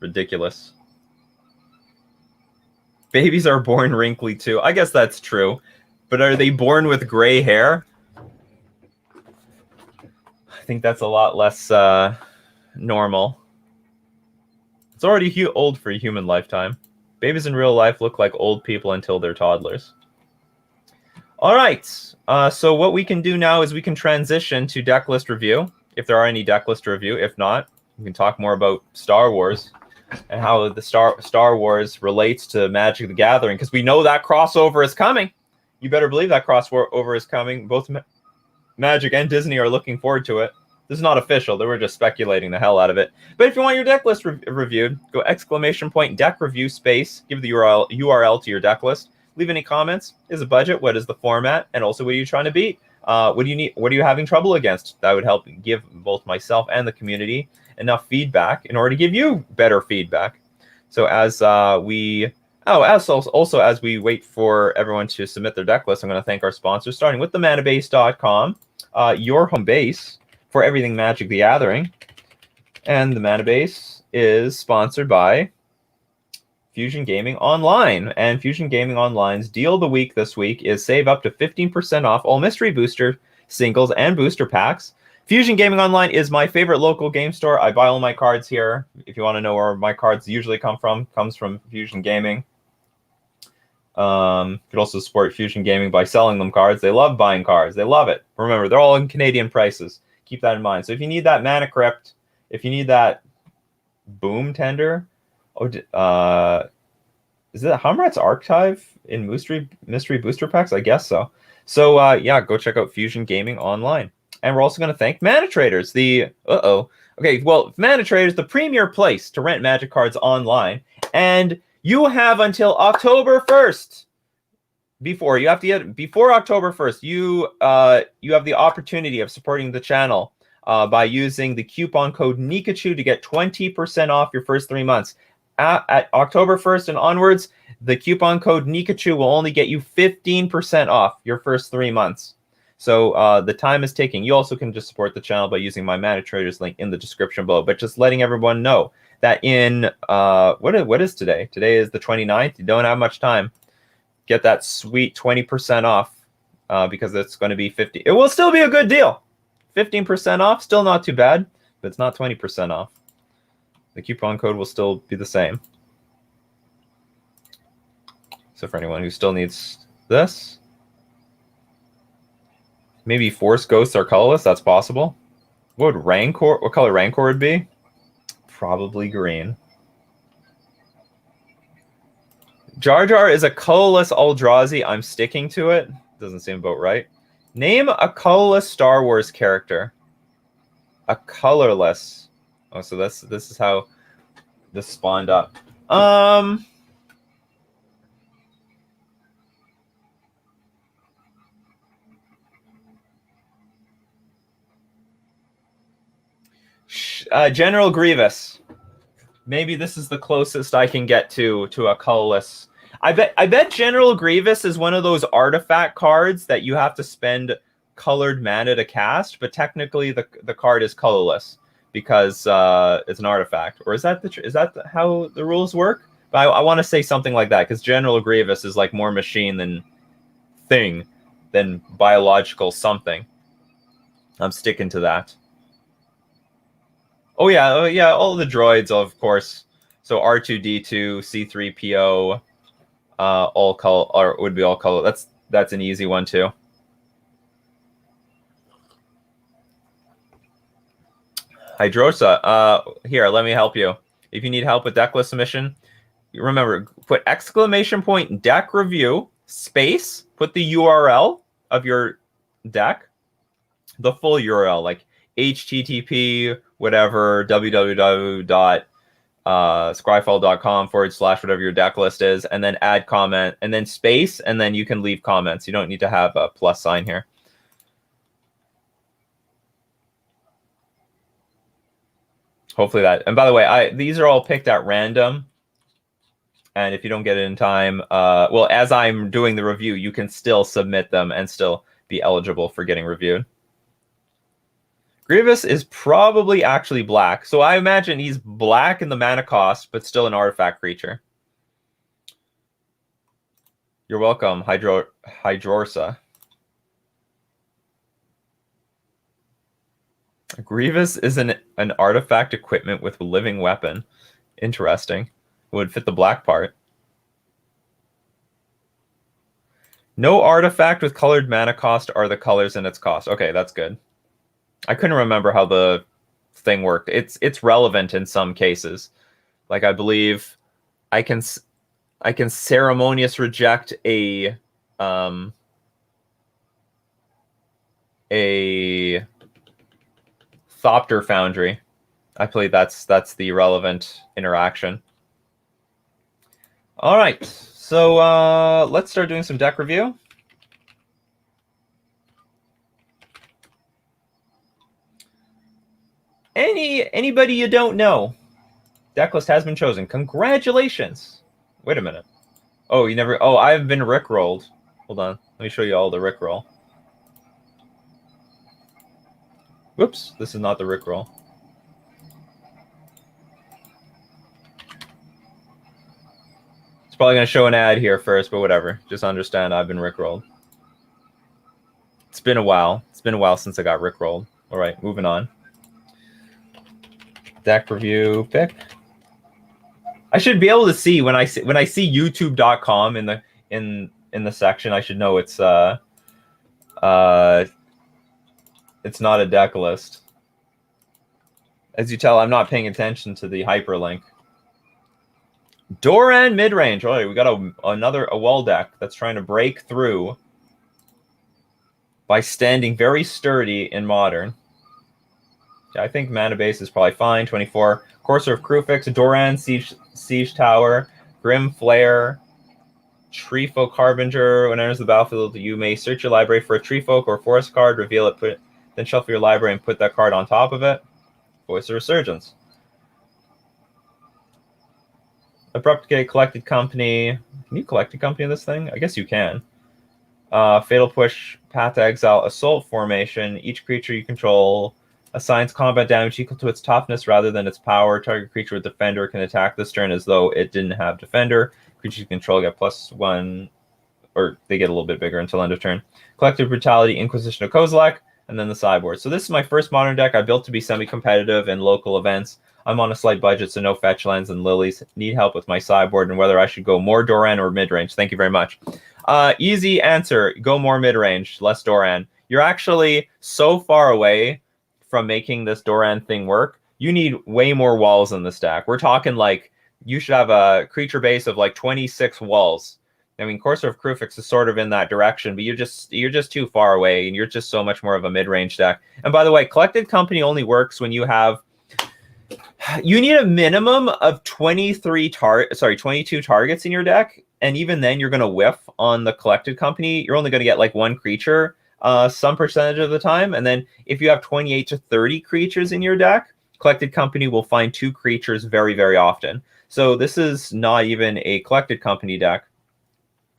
Ridiculous. Babies are born wrinkly too. I guess that's true. But are they born with gray hair? I think that's a lot less normal. It's already old for a human lifetime. Babies in real life look like old people until they're toddlers. All right. So what we can do now is we can transition to Decklist review, if there are any Decklist review. If not, we can talk more about Star Wars and how the Star Wars relates to Magic the Gathering, because we know that crossover is coming. You better believe that crossover is coming. Magic and Disney are looking forward to it. This is not official. They were just speculating the hell out of it. But if you want your deck list reviewed, go !deck review space. Give the URL to your deck list. Leave any comments. Is a budget? What is the format? And also, what are you trying to beat? What do you need? What are you having trouble against? That would help give both myself and the community enough feedback in order to give you better feedback. So as we as we wait for everyone to submit their deck list, I'm going to thank our sponsors, starting with the manabase.com, your home base for everything Magic the Gathering. And the Manabase is sponsored by Fusion Gaming Online. And Fusion Gaming Online's deal of the week this week is save up to 15% off all mystery booster singles and booster packs. Fusion Gaming Online is my favorite local game store. I buy all my cards here. If you want to know where my cards usually come from, comes from Fusion Gaming. You could also support Fusion Gaming by selling them cards. They love buying cards. They love it. Remember, they're all in Canadian prices. Keep that in mind. So if you need that Mana Crypt, if you need that Boom Tender, is it Hamrat's Archive in mystery booster packs? I guess so. So yeah, go check out Fusion Gaming Online. And we're also going to thank Mana Traders. Okay, well, Mana Traders, the premier place to rent Magic cards online. And you have until October 1st. Before October 1st, you have the opportunity of supporting the channel by using the coupon code Nikachu to get 20% off your first 3 months. At October 1st and onwards, the coupon code Nikachu will only get you 15% off your first 3 months. So the time is ticking. You also can just support the channel by using my Mana Traders link in the description below. But just letting everyone know that in what is today? Today is the 29th. You don't have much time. Get that sweet 20% off because it's going to be 50. It will still be a good deal. 15% off, still not too bad, but it's not 20% off. The coupon code will still be the same. So for anyone who still needs this, maybe Force Ghosts are colorless. That's possible. What color Rancor would be? Probably green. Jar Jar is a colorless Eldrazi. I'm sticking to it. Doesn't seem about right. Name a colorless Star Wars character. A colorless. Oh, so this is how this spawned up. General Grievous. Maybe this is the closest I can get to a colorless. I bet General Grievous is one of those artifact cards that you have to spend colored mana to cast, but technically the card is colorless because it's an artifact. Or is that how the rules work? But I want to say something like that because General Grievous is like more machine than thing than biological something. I'm sticking to that. Oh yeah, all the droids, of course. So R2D2, C3PO, all color, or would be all color. That's an easy one too. Hydrosa, here, let me help you. If you need help with deck list submission, remember, put ! deck review space, put the URL of your deck, the full URL, like http whatever www.scryfall.com / whatever your deck list is, and then add comment and then space, and then you can leave comments. You don't need to have a plus sign here. Hopefully that. And by the way, these are all picked at random. And if you don't get it in time, well, as I'm doing the review, you can still submit them and still be eligible for getting reviewed. Grievous is probably actually black. So I imagine he's black in the mana cost, but still an artifact creature. You're welcome, Hydrorsa. Grievous is an artifact equipment with a living weapon. Interesting. Would fit the black part. No artifact with colored mana cost are the colors in its cost. Okay, that's good. I couldn't remember how the thing worked. It's relevant in some cases. Like I believe I can ceremonious reject a a Thopter Foundry. I believe that's the relevant interaction. All right, so let's start doing some deck review. Anybody you don't know, Decklist has been chosen. Congratulations. Wait a minute. Oh, you never. Oh, I've been rickrolled. Hold on. Let me show you all the rickroll. Whoops, this is not the rickroll. It's probably going to show an ad here first, but whatever. Just understand I've been rickrolled. It's been a while. It's been a while since I got rickrolled. All right, moving on. Deck review pick. I should be able to see when I see youtube.com in the section. I should know it's not a deck list. As you tell, I'm not paying attention to the hyperlink. Doran midrange. All right, we got a wall deck that's trying to break through by standing very sturdy in Modern. Yeah, I think mana base is probably fine. 24. Courser of Krufix, Doran, Siege Tower, Grim Flare, Treefolk Harbinger. When it enters the battlefield, you may search your library for a Treefolk or Forest card, reveal it, then shuffle your library and put that card on top of it. Voice of Resurgence. Abrupt Decay, Collected Company. Can you Collected Company this thing? I guess you can. Fatal Push, Path to Exile, Assault Formation. Each creature you control assigns combat damage equal to its toughness rather than its power. Target creature with Defender can attack this turn as though it didn't have Defender. Creatures you control get +1, or they get a little bit bigger until end of turn. Collective Brutality, Inquisition of Kozilek, and then the sideboard. So this is my first Modern deck I built to be semi-competitive in local events. I'm on a slight budget, so no fetch lands and lilies. Need help with my sideboard and whether I should go more Doran or mid-range. Thank you very much. Easy answer. Go more mid-range, less Doran. You're actually so far away from making this Doran thing work. You need way more walls in this deck. We're talking like you should have a creature base of like 26 walls. I mean, Courser of Krufix is sort of in that direction, but you're just too far away, and you're just so much more of a mid-range deck. And by the way, Collected Company only works when you have... You need a minimum of 22 targets in your deck, and even then you're going to whiff on the Collected Company. You're only going to get like one creature some percentage of the time, and then if you have 28 to 30 creatures in your deck, Collected Company will find 2 creatures very, very often. So this is not even a Collected Company deck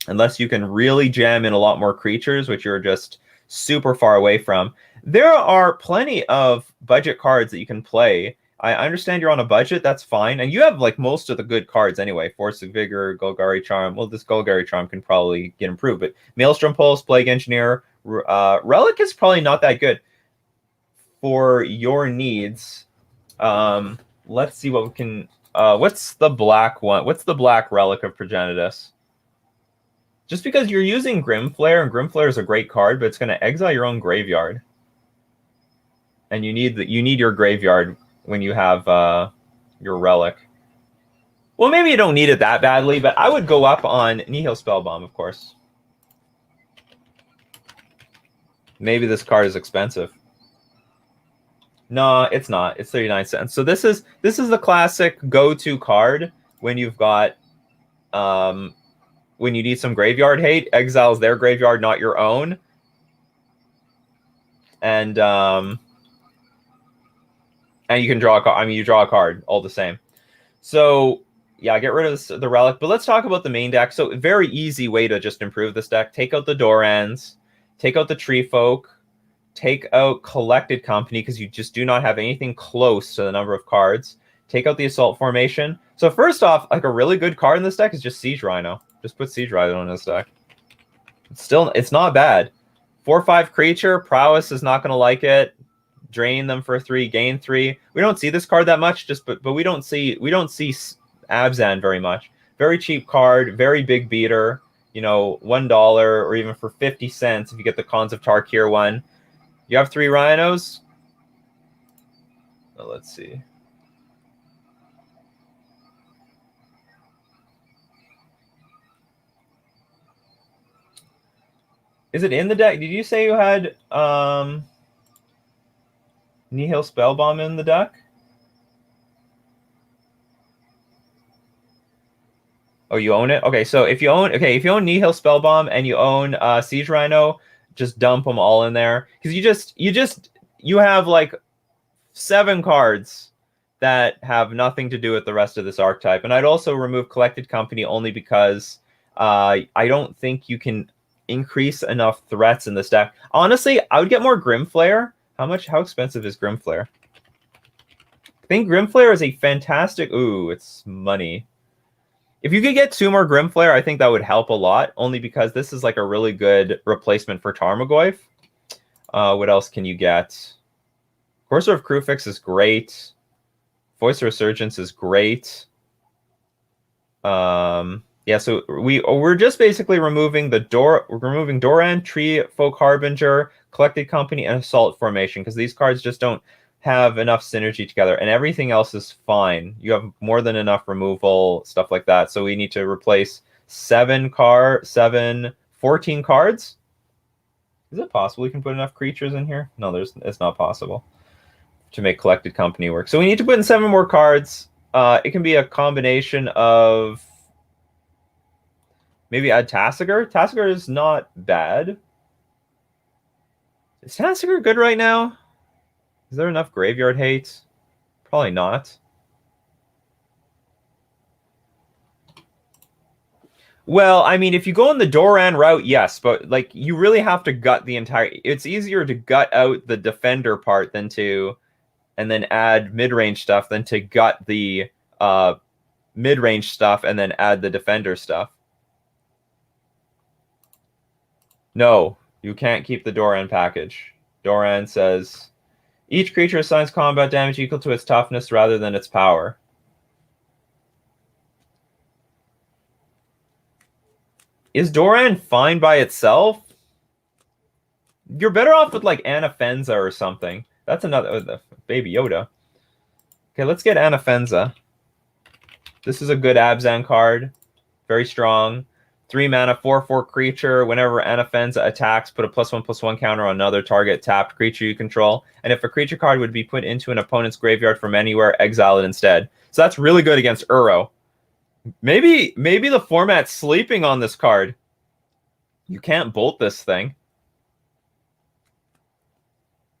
unless you can really jam in a lot more creatures, which you're just super far away from. There are plenty of budget cards that you can play. I understand you're on a budget, that's fine. And you have like most of the good cards anyway. Force of Vigor, Golgari Charm. Well, this Golgari Charm can probably get improved, but Maelstrom Pulse, Plague Engineer, Relic is probably not that good for your needs. Let's see what we can... what's the black one? What's the black Relic of Progenitus? Just because you're using Grimflare, and Grimflare is a great card, but it's going to exile your own graveyard. And you need your graveyard when you have your Relic. Well, maybe you don't need it that badly, but I would go up on Nihil Spellbomb, of course. Maybe this card is expensive. No, it's not. It's 39 cents. So this is the classic go-to card when you've got when you need some graveyard hate. Exiles their graveyard, not your own. And you can draw a card. I mean, you draw a card all the same. So yeah, get rid of the Relic. But let's talk about the main deck. So very easy way to just improve this deck. Take out the Dorans. Take out the Treefolk. Take out Collected Company because you just do not have anything close to the number of cards. Take out the Assault Formation. So first off, like a really good card in this deck is just Siege Rhino. Just put Siege Rhino in this deck. It's not bad. 4/5 creature. Prowess is not going to like it. Drain them for 3, gain 3. We don't see this card that much, but we don't see Abzan very much. Very cheap card, very big beater. You know, $1 or even for 50 cents if you get the Cons of Tarkir one. You have 3 Rhinos. Well, let's see. Is it in the deck? Did you say you had Nihil Spellbomb in the deck? Oh, you own it? Okay, so if you own Nihil Spellbomb and you own Siege Rhino, just dump them all in there. Because you have like 7 cards that have nothing to do with the rest of this archetype. And I'd also remove Collected Company only because I don't think you can increase enough threats in this deck. Honestly, I would get more Grimflare. How expensive is Grimflare? I think Grimflare is a fantastic... Ooh, it's money. If you could get 2 more Grimflare, I think that would help a lot, only because this is like a really good replacement for Tarmogoyf. What else can you get? Courser of Crewfix is great. Voice of Resurgence is great. Yeah, so we're just basically removing removing Doran, Tree Folk Harbinger, Collected Company, and Assault Formation, because these cards just don't have enough synergy together, and everything else is fine. You have more than enough removal, stuff like that. So we need to replace 14 cards. Is it possible we can put enough creatures in here? No, it's not possible to make Collected Company work. So we need to put in 7 more cards. It can be a combination of maybe add Tasigur. Tasigur is not bad. Is Tasigur good right now? Is there enough graveyard hate? Probably not. Well, I mean, if you go in the Doran route, yes, but like you really have to gut the entire... It's easier to gut out the defender part than to... and then add mid-range stuff than to gut the mid-range stuff and then add the defender stuff. No, you can't keep the Doran package. Doran says... Each creature assigns combat damage equal to its toughness rather than its power. Is Doran fine by itself? You're better off with like Anafenza or something. That's another Baby Yoda. Okay, let's get Anafenza. This is a good Abzan card. Very strong. 3 mana, 4/4 creature. Whenever Anafenza attacks, put a +1/+1 counter on another target tapped creature you control. And if a creature card would be put into an opponent's graveyard from anywhere, exile it instead. So that's really good against Uro. Maybe the format's sleeping on this card. You can't bolt this thing.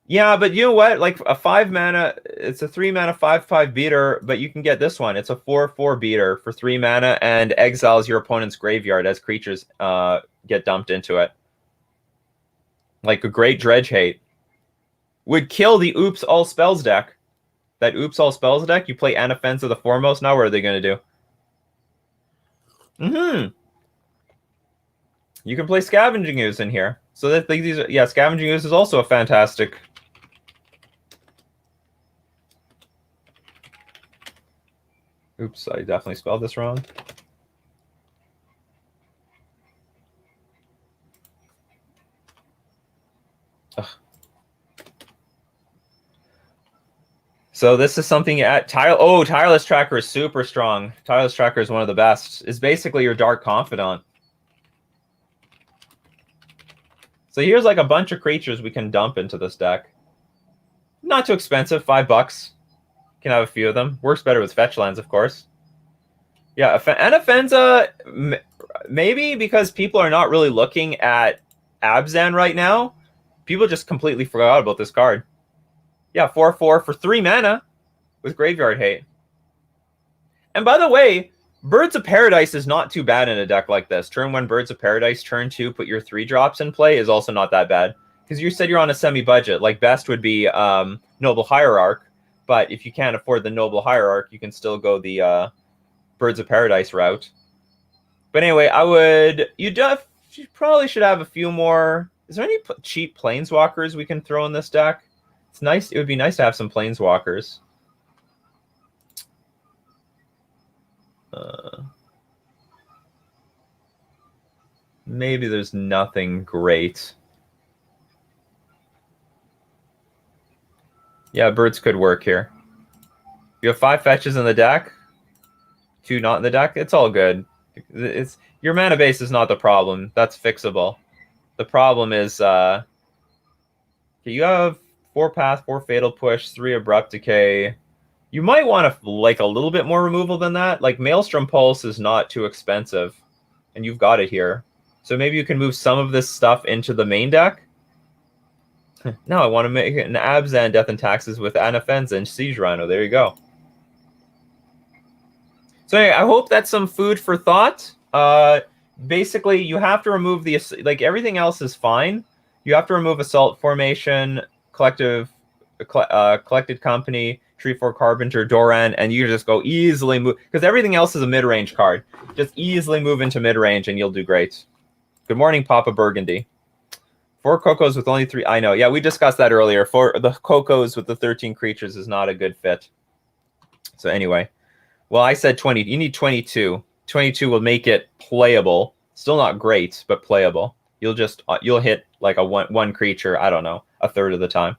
Yeah, but you know what? Like a 5 mana, it's a 3 mana 5/5 beater, but you can get this one. It's a 4/4 beater for 3 mana and exiles your opponent's graveyard as creatures get dumped into it. Like a great Dredge Hate. Would kill the Oops All Spells deck. That Oops All Spells deck, you play Anafenza the Foremost. Now what are they going to do? You can play Scavenging Ooze in here. So that these are, yeah, Scavenging Ooze is also a fantastic... Oops, I definitely spelled this wrong. Ugh. So this is something at Tireless Tracker is super strong. Tireless Tracker is one of the best. It's basically your Dark Confidant. So here's like a bunch of creatures we can dump into this deck. Not too expensive, $5. Can have a few of them. Works better with fetch lands, of course. Yeah, Anafenza, maybe because people are not really looking at Abzan right now. People just completely forgot about this card. Yeah, 4/4 for 3 mana with Graveyard Hate. And by the way, Birds of Paradise is not too bad in a deck like this. Turn 1 Birds of Paradise, turn 2 put your 3 drops in play is also not that bad. Because you said you're on a semi-budget. Like best would be Noble Hierarch. But if you can't afford the Noble Hierarch, you can still go the Birds of Paradise route. But anyway, you probably should have a few more. Is there any cheap Planeswalkers we can throw in this deck? It's nice. It would be nice to have some Planeswalkers. Maybe there's nothing great. Yeah, birds could work here. You have 5 fetches in the deck, 2 not in the deck. It's all good. Your mana base is not the problem. That's fixable. The problem is you have 4 path, 4 fatal push, 3 abrupt decay. You might want to like a little bit more removal than that. Like Maelstrom Pulse is not too expensive, and you've got it here. So maybe you can move some of this stuff into the main deck. Now I want to make an Abzan Death and Taxes with Anafenza and Siege Rhino. There you go. So anyway, I hope that's some food for thought. Basically, you have to remove the like everything else is fine. You have to remove Assault Formation, Collected Company, Tree for Carpenter, Doran, and you just go easily move because everything else is a mid-range card. Just easily move into mid-range and you'll do great. Good morning, Papa Burgundy. 4 Cocos with only 3. I know. Yeah, we discussed that earlier. For the Cocos with the 13 creatures is not a good fit. So anyway, well, I said 20. You need 22. 22 will make it playable. Still not great, but playable. You'll hit like a one creature. I don't know, a third of the time.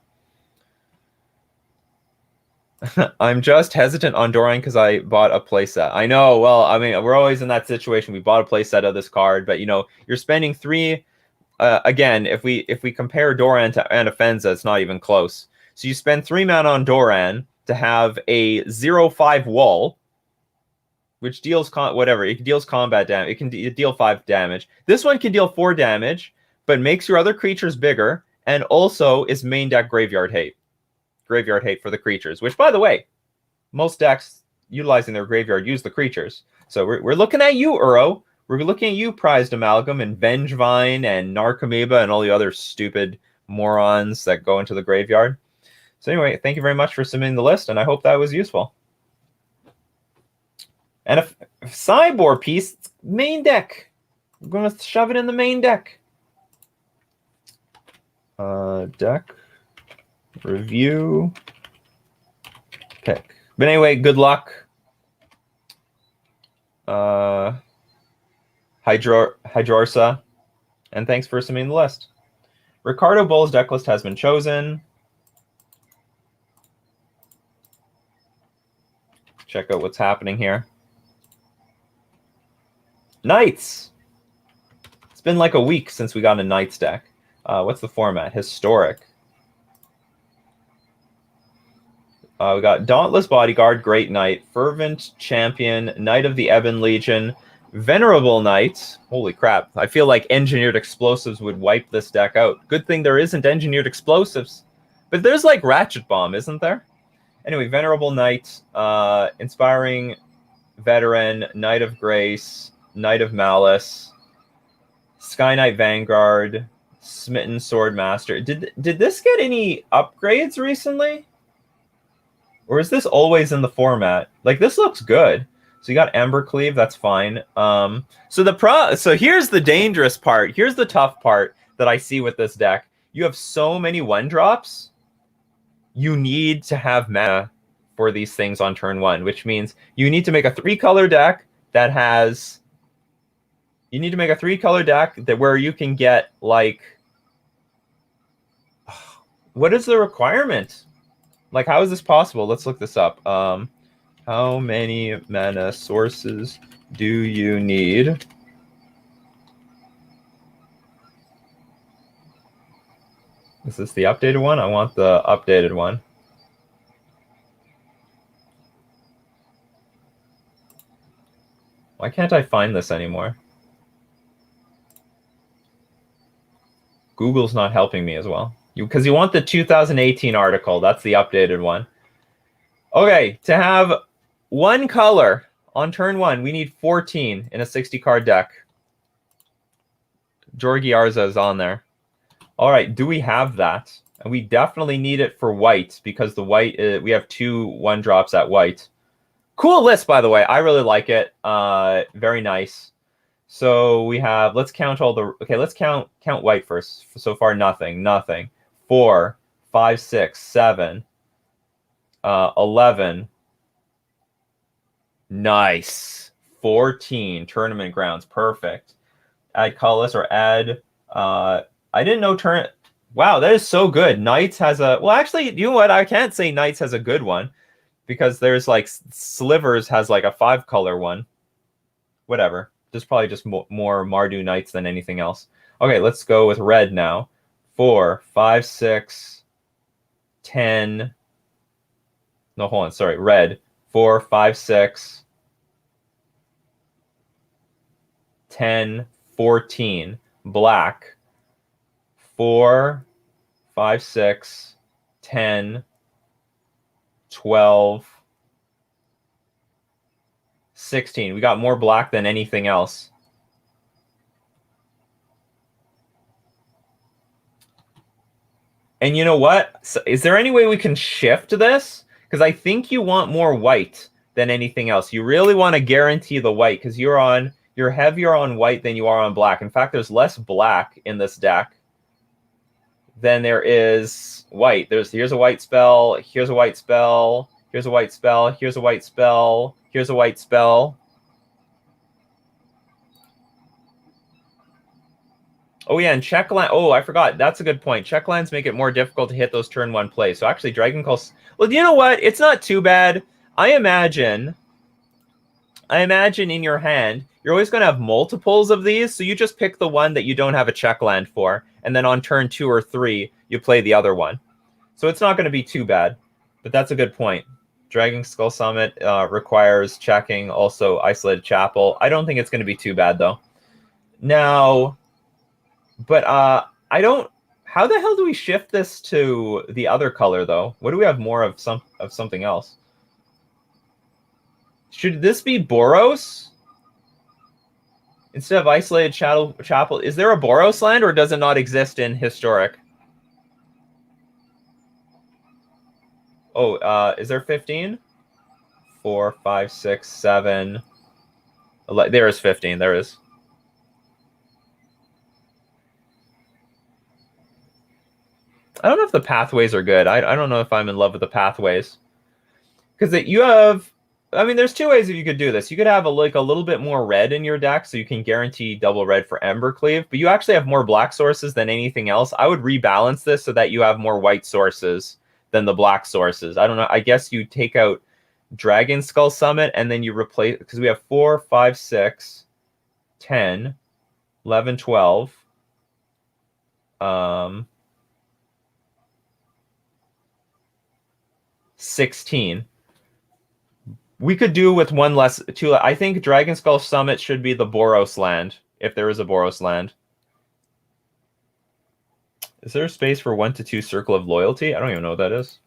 I'm just hesitant on Doran because I bought a playset. I know. Well, I mean, we're always in that situation. We bought a playset of this card, but you know, you're spending 3. Again, if we compare Doran to Anafenza, it's not even close. So you spend 3 mana on Doran to have a 0/5 wall, which deals whatever. It deals combat damage. It can deal 5 damage. This one can deal 4 damage, but makes your other creatures bigger, and also is main deck graveyard hate. Graveyard hate for the creatures, which, by the way, most decks utilizing their graveyard use the creatures. So we're looking at you, Uro. We're looking at you, Prized Amalgam, and Vengevine, and Narcomoeba, and all the other stupid morons that go into the graveyard. So anyway, thank you very much for submitting the list, and I hope that was useful. And a sideboard piece, main deck. I'm going to shove it in the main deck. Deck. Review. Pick. But anyway, good luck. Hydrorsa, and thanks for submitting the list. Ricardo Bull's deck list has been chosen. Check out what's happening here. Knights! It's been like a week since we got a Knights deck. What's the format? Historic. We got Dauntless Bodyguard, Great Knight, Fervent Champion, Knight of the Ebon Legion, Venerable Knight. Holy crap. I feel like Engineered Explosives would wipe this deck out. Good thing there isn't Engineered Explosives. But there's like Ratchet Bomb, isn't there? Anyway, Venerable Knight, Inspiring Veteran, Knight of Grace, Knight of Malice, Sky Knight Vanguard, Smitten Swordmaster. Did this get any upgrades recently? Or is this always in the format? Like, this looks good. So you got Embercleave, that's fine. So here's the dangerous part. Here's the tough part that I see with this deck. You have so many 1-drops. You need to have mana for these things on turn 1, which means you need to make a 3-color deck that has... You need to make a 3-color deck where you can get, like... What is the requirement? Like, how is this possible? Let's look this up. How many mana sources do you need? Is this the updated one? I want the updated one. Why can't I find this anymore? Google's not helping me as well. Because you want the 2018 article. That's the updated one. Okay, to have 1 color on turn 1, we need 14 in a 60-card deck. Jorgi Arza is on there. All right, do we have that? And we definitely need it for white because the white we have 2 1-drops at white. Cool list, by the way. I really like it. Very nice. So we have. Let's count all the. Okay, let's count white first. So far, nothing. 4, 5, 6, 7, 11. Nice. 14 tournament grounds. Perfect. Add colorless or add. I didn't know turn. Wow, that is so good. Knights has a. Well, actually, you know what? I can't say Knights has a good one because there's like Slivers has like a 5-color one. Whatever. There's probably just more Mardu Knights than anything else. Okay, let's go with red now. 4, 5, 6, 10. No, hold on. Sorry, red. 4, 5, 6, 10, 14. Black. 4, 5, 6, 10, 12, 16. We got more black than anything else. And you know what? So is there any way we can shift this? Because I think you want more white than anything else. You really want to guarantee the white because you're heavier on white than you are on black. In fact, there's less black in this deck than there is white. Here's a white spell, here's a white spell, here's a white spell, here's a white spell, here's a white spell. Oh yeah, and check land. Oh, I forgot. That's a good point. Check lands make it more difficult to hit those turn 1 plays. So actually, Dragon Calls. Well, you know what? It's not too bad. I imagine in your hand, you're always going to have multiples of these. So you just pick the one that you don't have a check land for, and then on turn 2 or 3, you play the other one. So it's not going to be too bad. But that's a good point. Dragon Skull Summit requires checking. Also, Isolated Chapel. I don't think it's going to be too bad though. Now. But I don't. How the hell do we shift this to the other color though? What do we have more of something else? Should this be Boros instead of Isolated Chapel? Is there a Boros land or does it not exist in Historic? Oh, is there 15? 4, 5, 6, 7. There is 15. There is. I don't know if the pathways are good. I don't know if I'm in love with the pathways. Because you have... I mean, there's 2 ways if you could do this. You could have a little bit more red in your deck, so you can guarantee double red for Embercleave. But you actually have more black sources than anything else. I would rebalance this so that you have more white sources than the black sources. I don't know. I guess you take out Dragon Skull Summit, and then you replace... Because we have 4, 5, 6, 10, 11, 12... 16. We could do with one less. I think Dragon Skull Summit should be the Boros land, if there is a Boros land. Is there a space for 1 to 2 Circle of Loyalty? I don't even know what that is.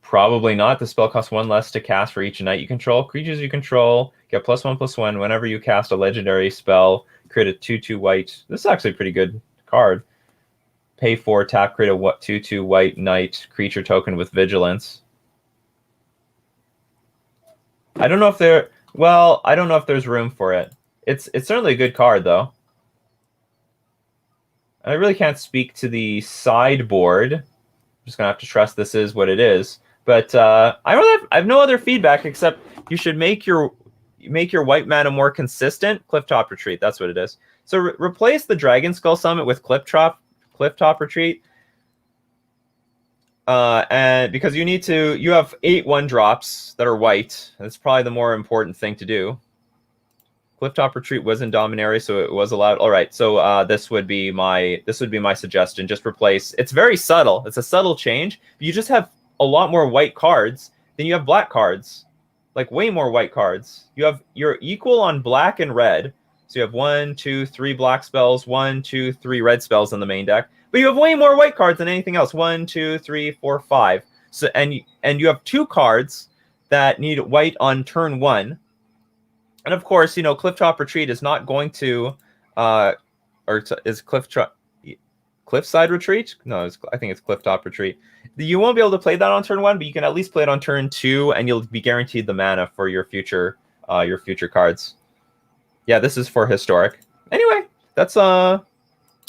Probably not. The spell costs 1 less to cast for each knight you control. Creatures you control get +1/+1 whenever you cast a legendary spell. Create a 2/2 white. This is actually a pretty good card. Pay 4, tap, create a 2/2 white knight creature token with vigilance. I don't know if there. Well, I don't know if there's room for it. It's certainly a good card though. I really can't speak to the sideboard. I'm just gonna have to trust this is what it is. But I have no other feedback except you should make your white mana more consistent. Clifftop Retreat, that's what it is. So replace the Dragon Skull Summit with Clifftop Retreat. And because you have 8 1-drops that are white. That's probably the more important thing to do. Clifftop Retreat was in Dominaria, so it was allowed. All right, so this would be my suggestion. Just replace. It's very subtle. It's a subtle change. But you just have a lot more white cards than you have black cards. Like way more white cards. You're equal on black and red. So you have 1, 2, 3 black spells, 1, 2, 3 red spells in the main deck. But you have way more white cards than anything else. 1, 2, 3, 4, 5. So and you have 2 cards that need white on turn 1. And of course, Clifftop Retreat is not going to, is Cliffside Retreat? No, I think it's Clifftop Retreat. You won't be able to play that on turn 1, but you can at least play it on turn 2, and you'll be guaranteed the mana for your future cards. Yeah, this is for Historic. Anyway, that's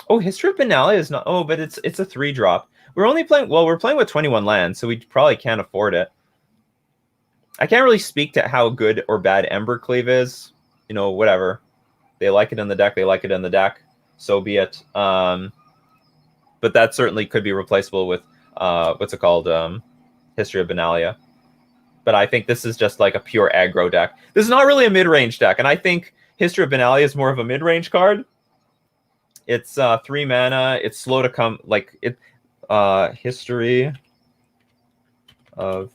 Oh, History of Benalia is not. Oh, but it's a 3-drop. We're playing with 21 lands, so we probably can't afford it. I can't really speak to how good or bad Embercleave is. Whatever. They like it in the deck. They like it in the deck. So be it. But that certainly could be replaceable with what's it called? History of Benalia. but I think this is just like a pure aggro deck. This is not really a mid-range deck, and I think History of Benalia is more of a mid-range card. It's 3 mana. It's slow to come. Like it. History of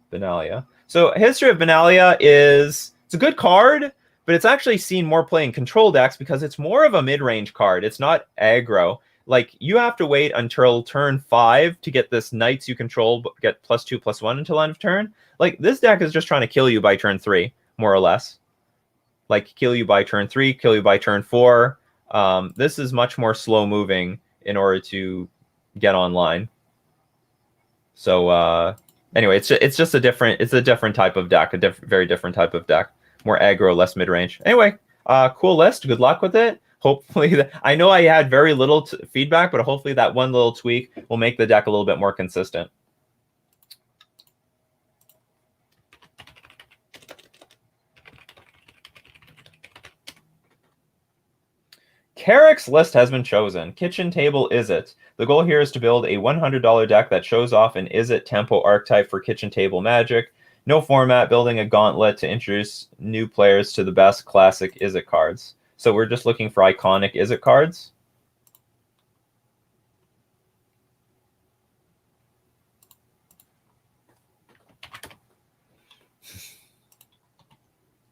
Benalia. So History of Benalia it's a good card, but it's actually seen more play in control decks because it's more of a mid-range card. It's not aggro. Like, you have to wait until turn 5 to get this knights you control, get +2/+1 until end of turn. Like, this deck is just trying to kill you by turn 3, more or less. Like, kill you by turn 3, kill you by turn 4. This is much more slow-moving in order to get online. So, anyway, it's just a different type of deck, very different type of deck. More aggro, less mid-range. Anyway, cool list. Good luck with it. Hopefully, I know I had very little feedback, but hopefully that one little tweak will make the deck a little bit more consistent. Carrick's list has been chosen. Kitchen Table Is It. The goal here is to build a $100 deck that shows off an Is It tempo archetype for Kitchen Table Magic. No format, building a gauntlet to introduce new players to the best classic Is It cards. So we're just looking for iconic Is It cards.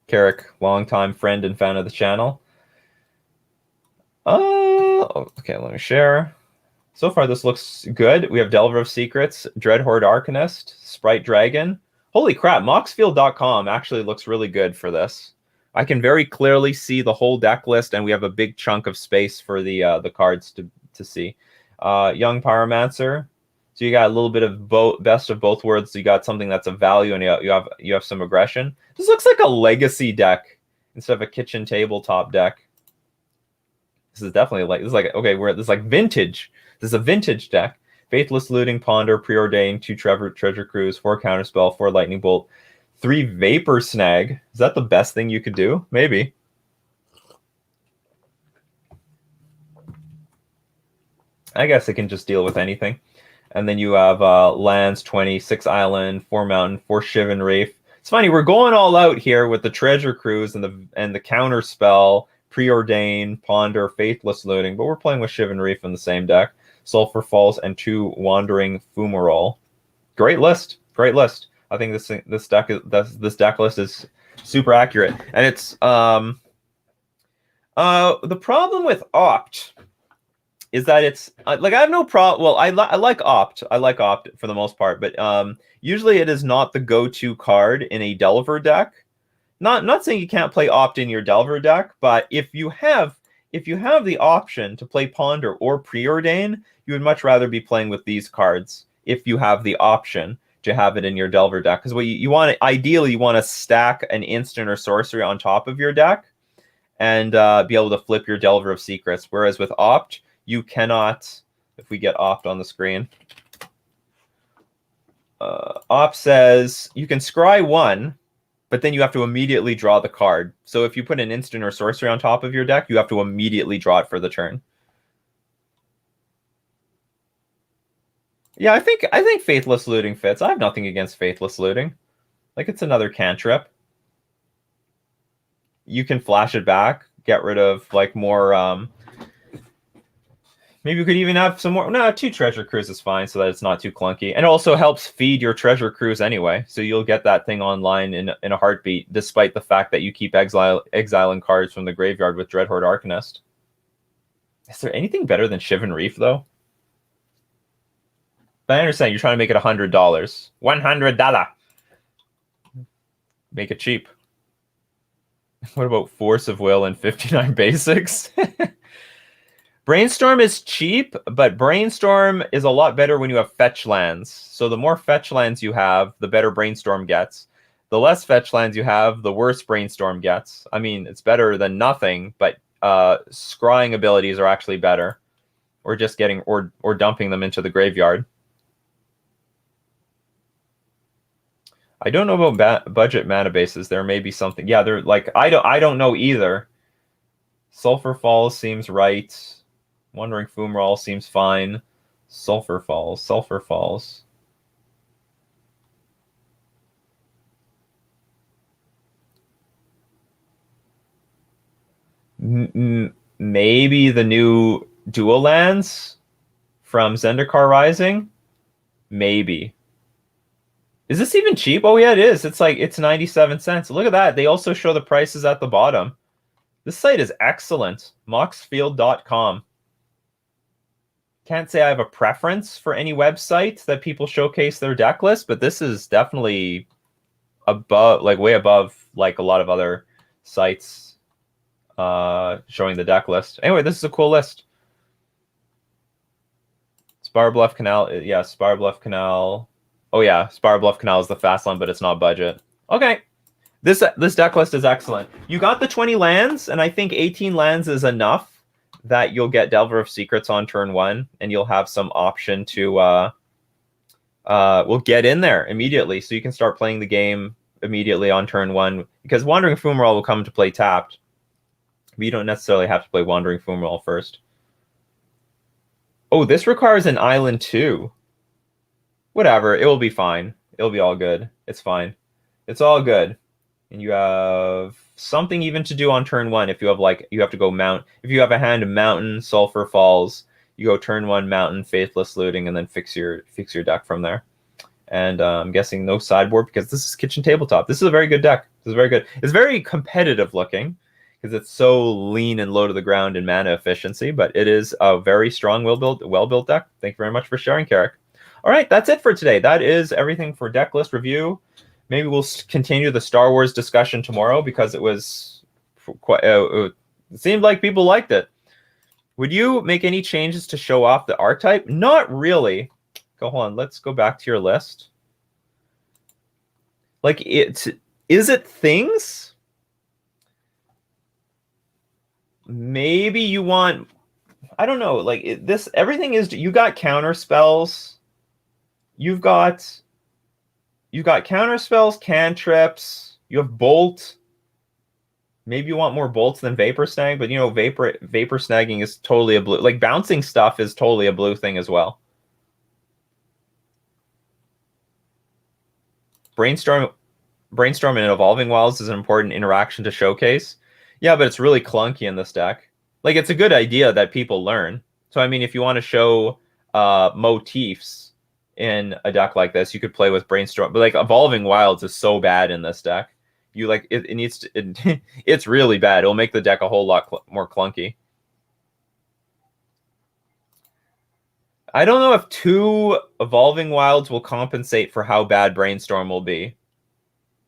Carrick, longtime friend and fan of the channel. Okay, let me share. So far, this looks good. We have Delver of Secrets, Dreadhorde Arcanist, Sprite Dragon. Holy crap, Moxfield.com actually looks really good for this. I can very clearly see the whole deck list, and we have a big chunk of space for the cards to see. Young Pyromancer. So you got a little bit of best of both worlds. So you got something that's of value, and you have some aggression. This looks like a legacy deck instead of a kitchen tabletop deck. This is definitely like this is like vintage. This is a vintage deck. Faithless Looting, Ponder, Preordained, 2 Treasure Cruise, 4 Counterspell, 4 Lightning Bolt, 3 Vapor Snag. Is that the best thing you could do? Maybe. I guess it can just deal with anything. And then you have lands, 20, 6 Island, 4 Mountain, 4 Shivan Reef. It's funny, we're going all out here with the Treasure Cruise and the Counterspell, Preordained, Ponder, Faithless Looting, but we're playing with Shivan Reef in the same deck. Sulphur Falls and 2 Wandering Fumarole. Great list. Great list. I think this deck list is super accurate. And it's the problem with Opt is that it's like I have no problem. Well, I like Opt. I like Opt for the most part, but usually it is not the go-to card in a Delver deck. Not saying you can't play Opt in your Delver deck, but if you have the option to play Ponder or Preordain, you would much rather be playing with these cards if you have the option to have it in your Delver deck. Because what you want, ideally, you want to stack an instant or sorcery on top of your deck and be able to flip your Delver of Secrets. Whereas with Opt, you cannot. If we get Opt on the screen, Opt says you can scry 1, but then you have to immediately draw the card. So if you put an instant or sorcery on top of your deck, you have to immediately draw it for the turn. Yeah, I think Faithless Looting fits. I have nothing against Faithless Looting. Like, it's another cantrip. You can flash it back, get rid of like more maybe you could even have some more. No, 2 Treasure Cruise is fine so that it's not too clunky. And it also helps feed your Treasure Cruise anyway. So you'll get that thing online in a heartbeat, despite the fact that you keep exiling cards from the graveyard with Dreadhorde Arcanist. Is there anything better than Shivan Reef, though? But I understand you're trying to make it $100. $100. Make it cheap. What about Force of Will and 59 basics? Brainstorm is cheap, but Brainstorm is a lot better when you have fetch lands. So the more fetch lands you have, the better Brainstorm gets. The less fetch lands you have, the worse Brainstorm gets. I mean, it's better than nothing, but scrying abilities are actually better. Or just getting or dumping them into the graveyard. I don't know about budget mana bases. There may be something. Yeah, they're like I don't know either. Sulphur Falls seems right. Wandering Fumarole seems fine. Sulphur Falls. Maybe the new dual lands from Zendikar Rising. Maybe. Is this even cheap? Oh yeah, it is. It's 97 cents. Look at that. They also show the prices at the bottom. This site is excellent. Moxfield.com. Can't say I have a preference for any website that people showcase their deck list, but this is definitely above, like way above, like a lot of other sites showing the deck list. Anyway, this is a cool list. Spire Bluff Canal, yeah, Spire Bluff Canal. Oh yeah, Spire Bluff Canal is the fast one, but it's not budget. Okay. This deck list is excellent. You got the 20 lands, and I think 18 lands is enough that you'll get Delver of Secrets on turn 1, and you'll have some option to will get in there immediately, so you can start playing the game immediately on turn 1, because Wandering Fumarole will come to play tapped. But you don't necessarily have to play Wandering Fumarole first. Oh, this requires an island too. Whatever, it will be fine. It'll be all good. It's fine. It's all good. And you have something even to do on turn 1. If you have you have to go mount. If you have a hand of Mountain, Sulfur Falls, you go turn 1 Mountain, Faithless Looting, and then fix your deck from there. And I'm guessing no sideboard because this is kitchen tabletop. This is a very good deck. This is very good. It's very competitive looking because it's so lean and low to the ground in mana efficiency, but it is a very strong, well-built deck. Thank you very much for sharing, Carrick. All right, that's it for today. That is everything for deck list review. Maybe we'll continue the Star Wars discussion tomorrow because it was quite. It seemed like people liked it. Would you make any changes to show off the archetype? Not really. Go on. Let's go back to your list. Is it things? Maybe you want. I don't know. Everything is. You got counter spells. You've got counter spells, cantrips. You have bolt. Maybe you want more bolts than vapor snag, but vapor snagging is totally a blue. Like bouncing stuff is totally a blue thing as well. Brainstorm and Evolving Wilds is an important interaction to showcase. Yeah, but it's really clunky in this deck. Like it's a good idea that people learn. So I mean, if you want to show motifs in a deck like this, you could play with Brainstorm, but like Evolving Wilds is so bad in this deck. It needs to. It's really bad. It'll make the deck a whole lot more clunky. I don't know if 2 Evolving Wilds will compensate for how bad Brainstorm will be,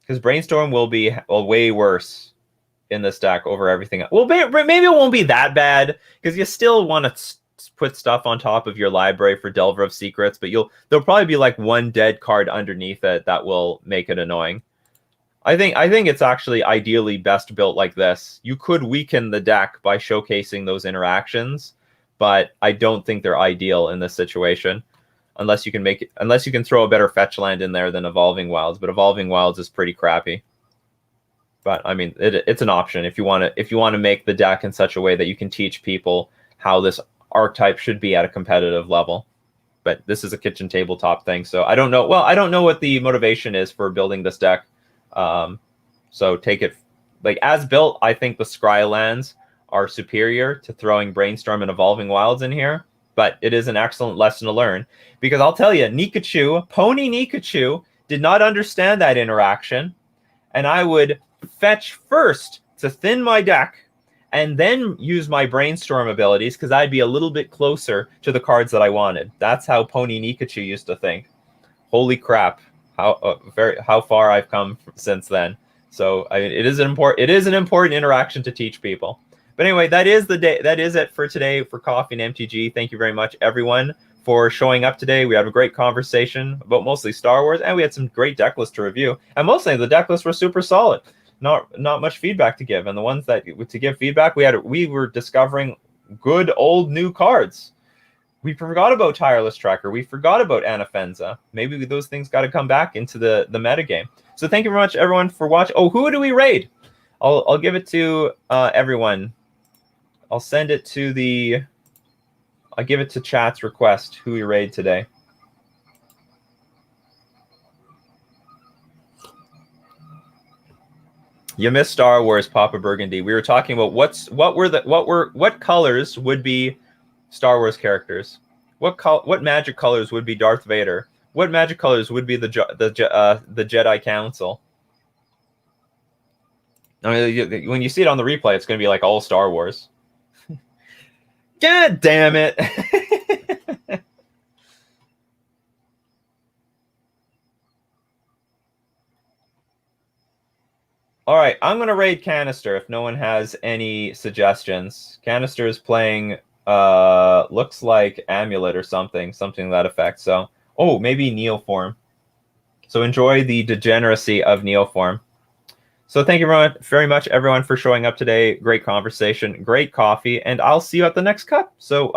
because Brainstorm will be way worse in this deck over everything. Well, maybe it won't be that bad because you still want to put stuff on top of your library for Delver of Secrets, but there'll probably be like one dead card underneath it that will make it annoying. I think it's actually ideally best built like this. You could weaken the deck by showcasing those interactions, but I don't think they're ideal in this situation, unless you can throw a better fetch land in there than Evolving Wilds. But Evolving Wilds is pretty crappy. But I mean, it's an option if you want to make the deck in such a way that you can teach people how this archetype should be at a competitive level. But this is a kitchen tabletop thing, so I don't know. Well, I don't know what the motivation is for building this deck. So take it like as built. I think the Scry lands are superior to throwing Brainstorm and Evolving Wilds in here, but it is an excellent lesson to learn, because I'll tell you, Pony Nikachu did not understand that interaction, and I would fetch first to thin my deck and then use my Brainstorm abilities because I'd be a little bit closer to the cards that I wanted. That's how Pony Nikachu used to think. Holy crap, how far I've come since then. So it is an important interaction to teach people. But anyway, that is it for today for Coffee and MTG. Thank you very much, everyone, for showing up today. We had a great conversation about mostly Star Wars, and we had some great deck lists to review. And mostly the deck lists were super solid. Not much feedback to give. And the ones that to give feedback, we were discovering good old new cards. We forgot about Tireless Tracker. We forgot about Anafenza. Maybe those things got to come back into the metagame. So thank you very much, everyone, for watching. Oh, who do we raid? I'll give it to everyone. I'll send it to I'll give it to chat's request who we raid today. You missed Star Wars, Papa Burgundy. We were talking about what colors would be Star Wars characters. What magic colors would be Darth Vader? What magic colors would be the Jedi Council? I mean, when you see it on the replay, it's going to be like all Star Wars. God damn it! All right, I'm going to raid Canister if no one has any suggestions. Canister is playing, looks like Amulet or something to that effect. So, oh, maybe Neoform. So enjoy the degeneracy of Neoform. So thank you very much, everyone, for showing up today. Great conversation, great coffee, and I'll see you at the next cup. So,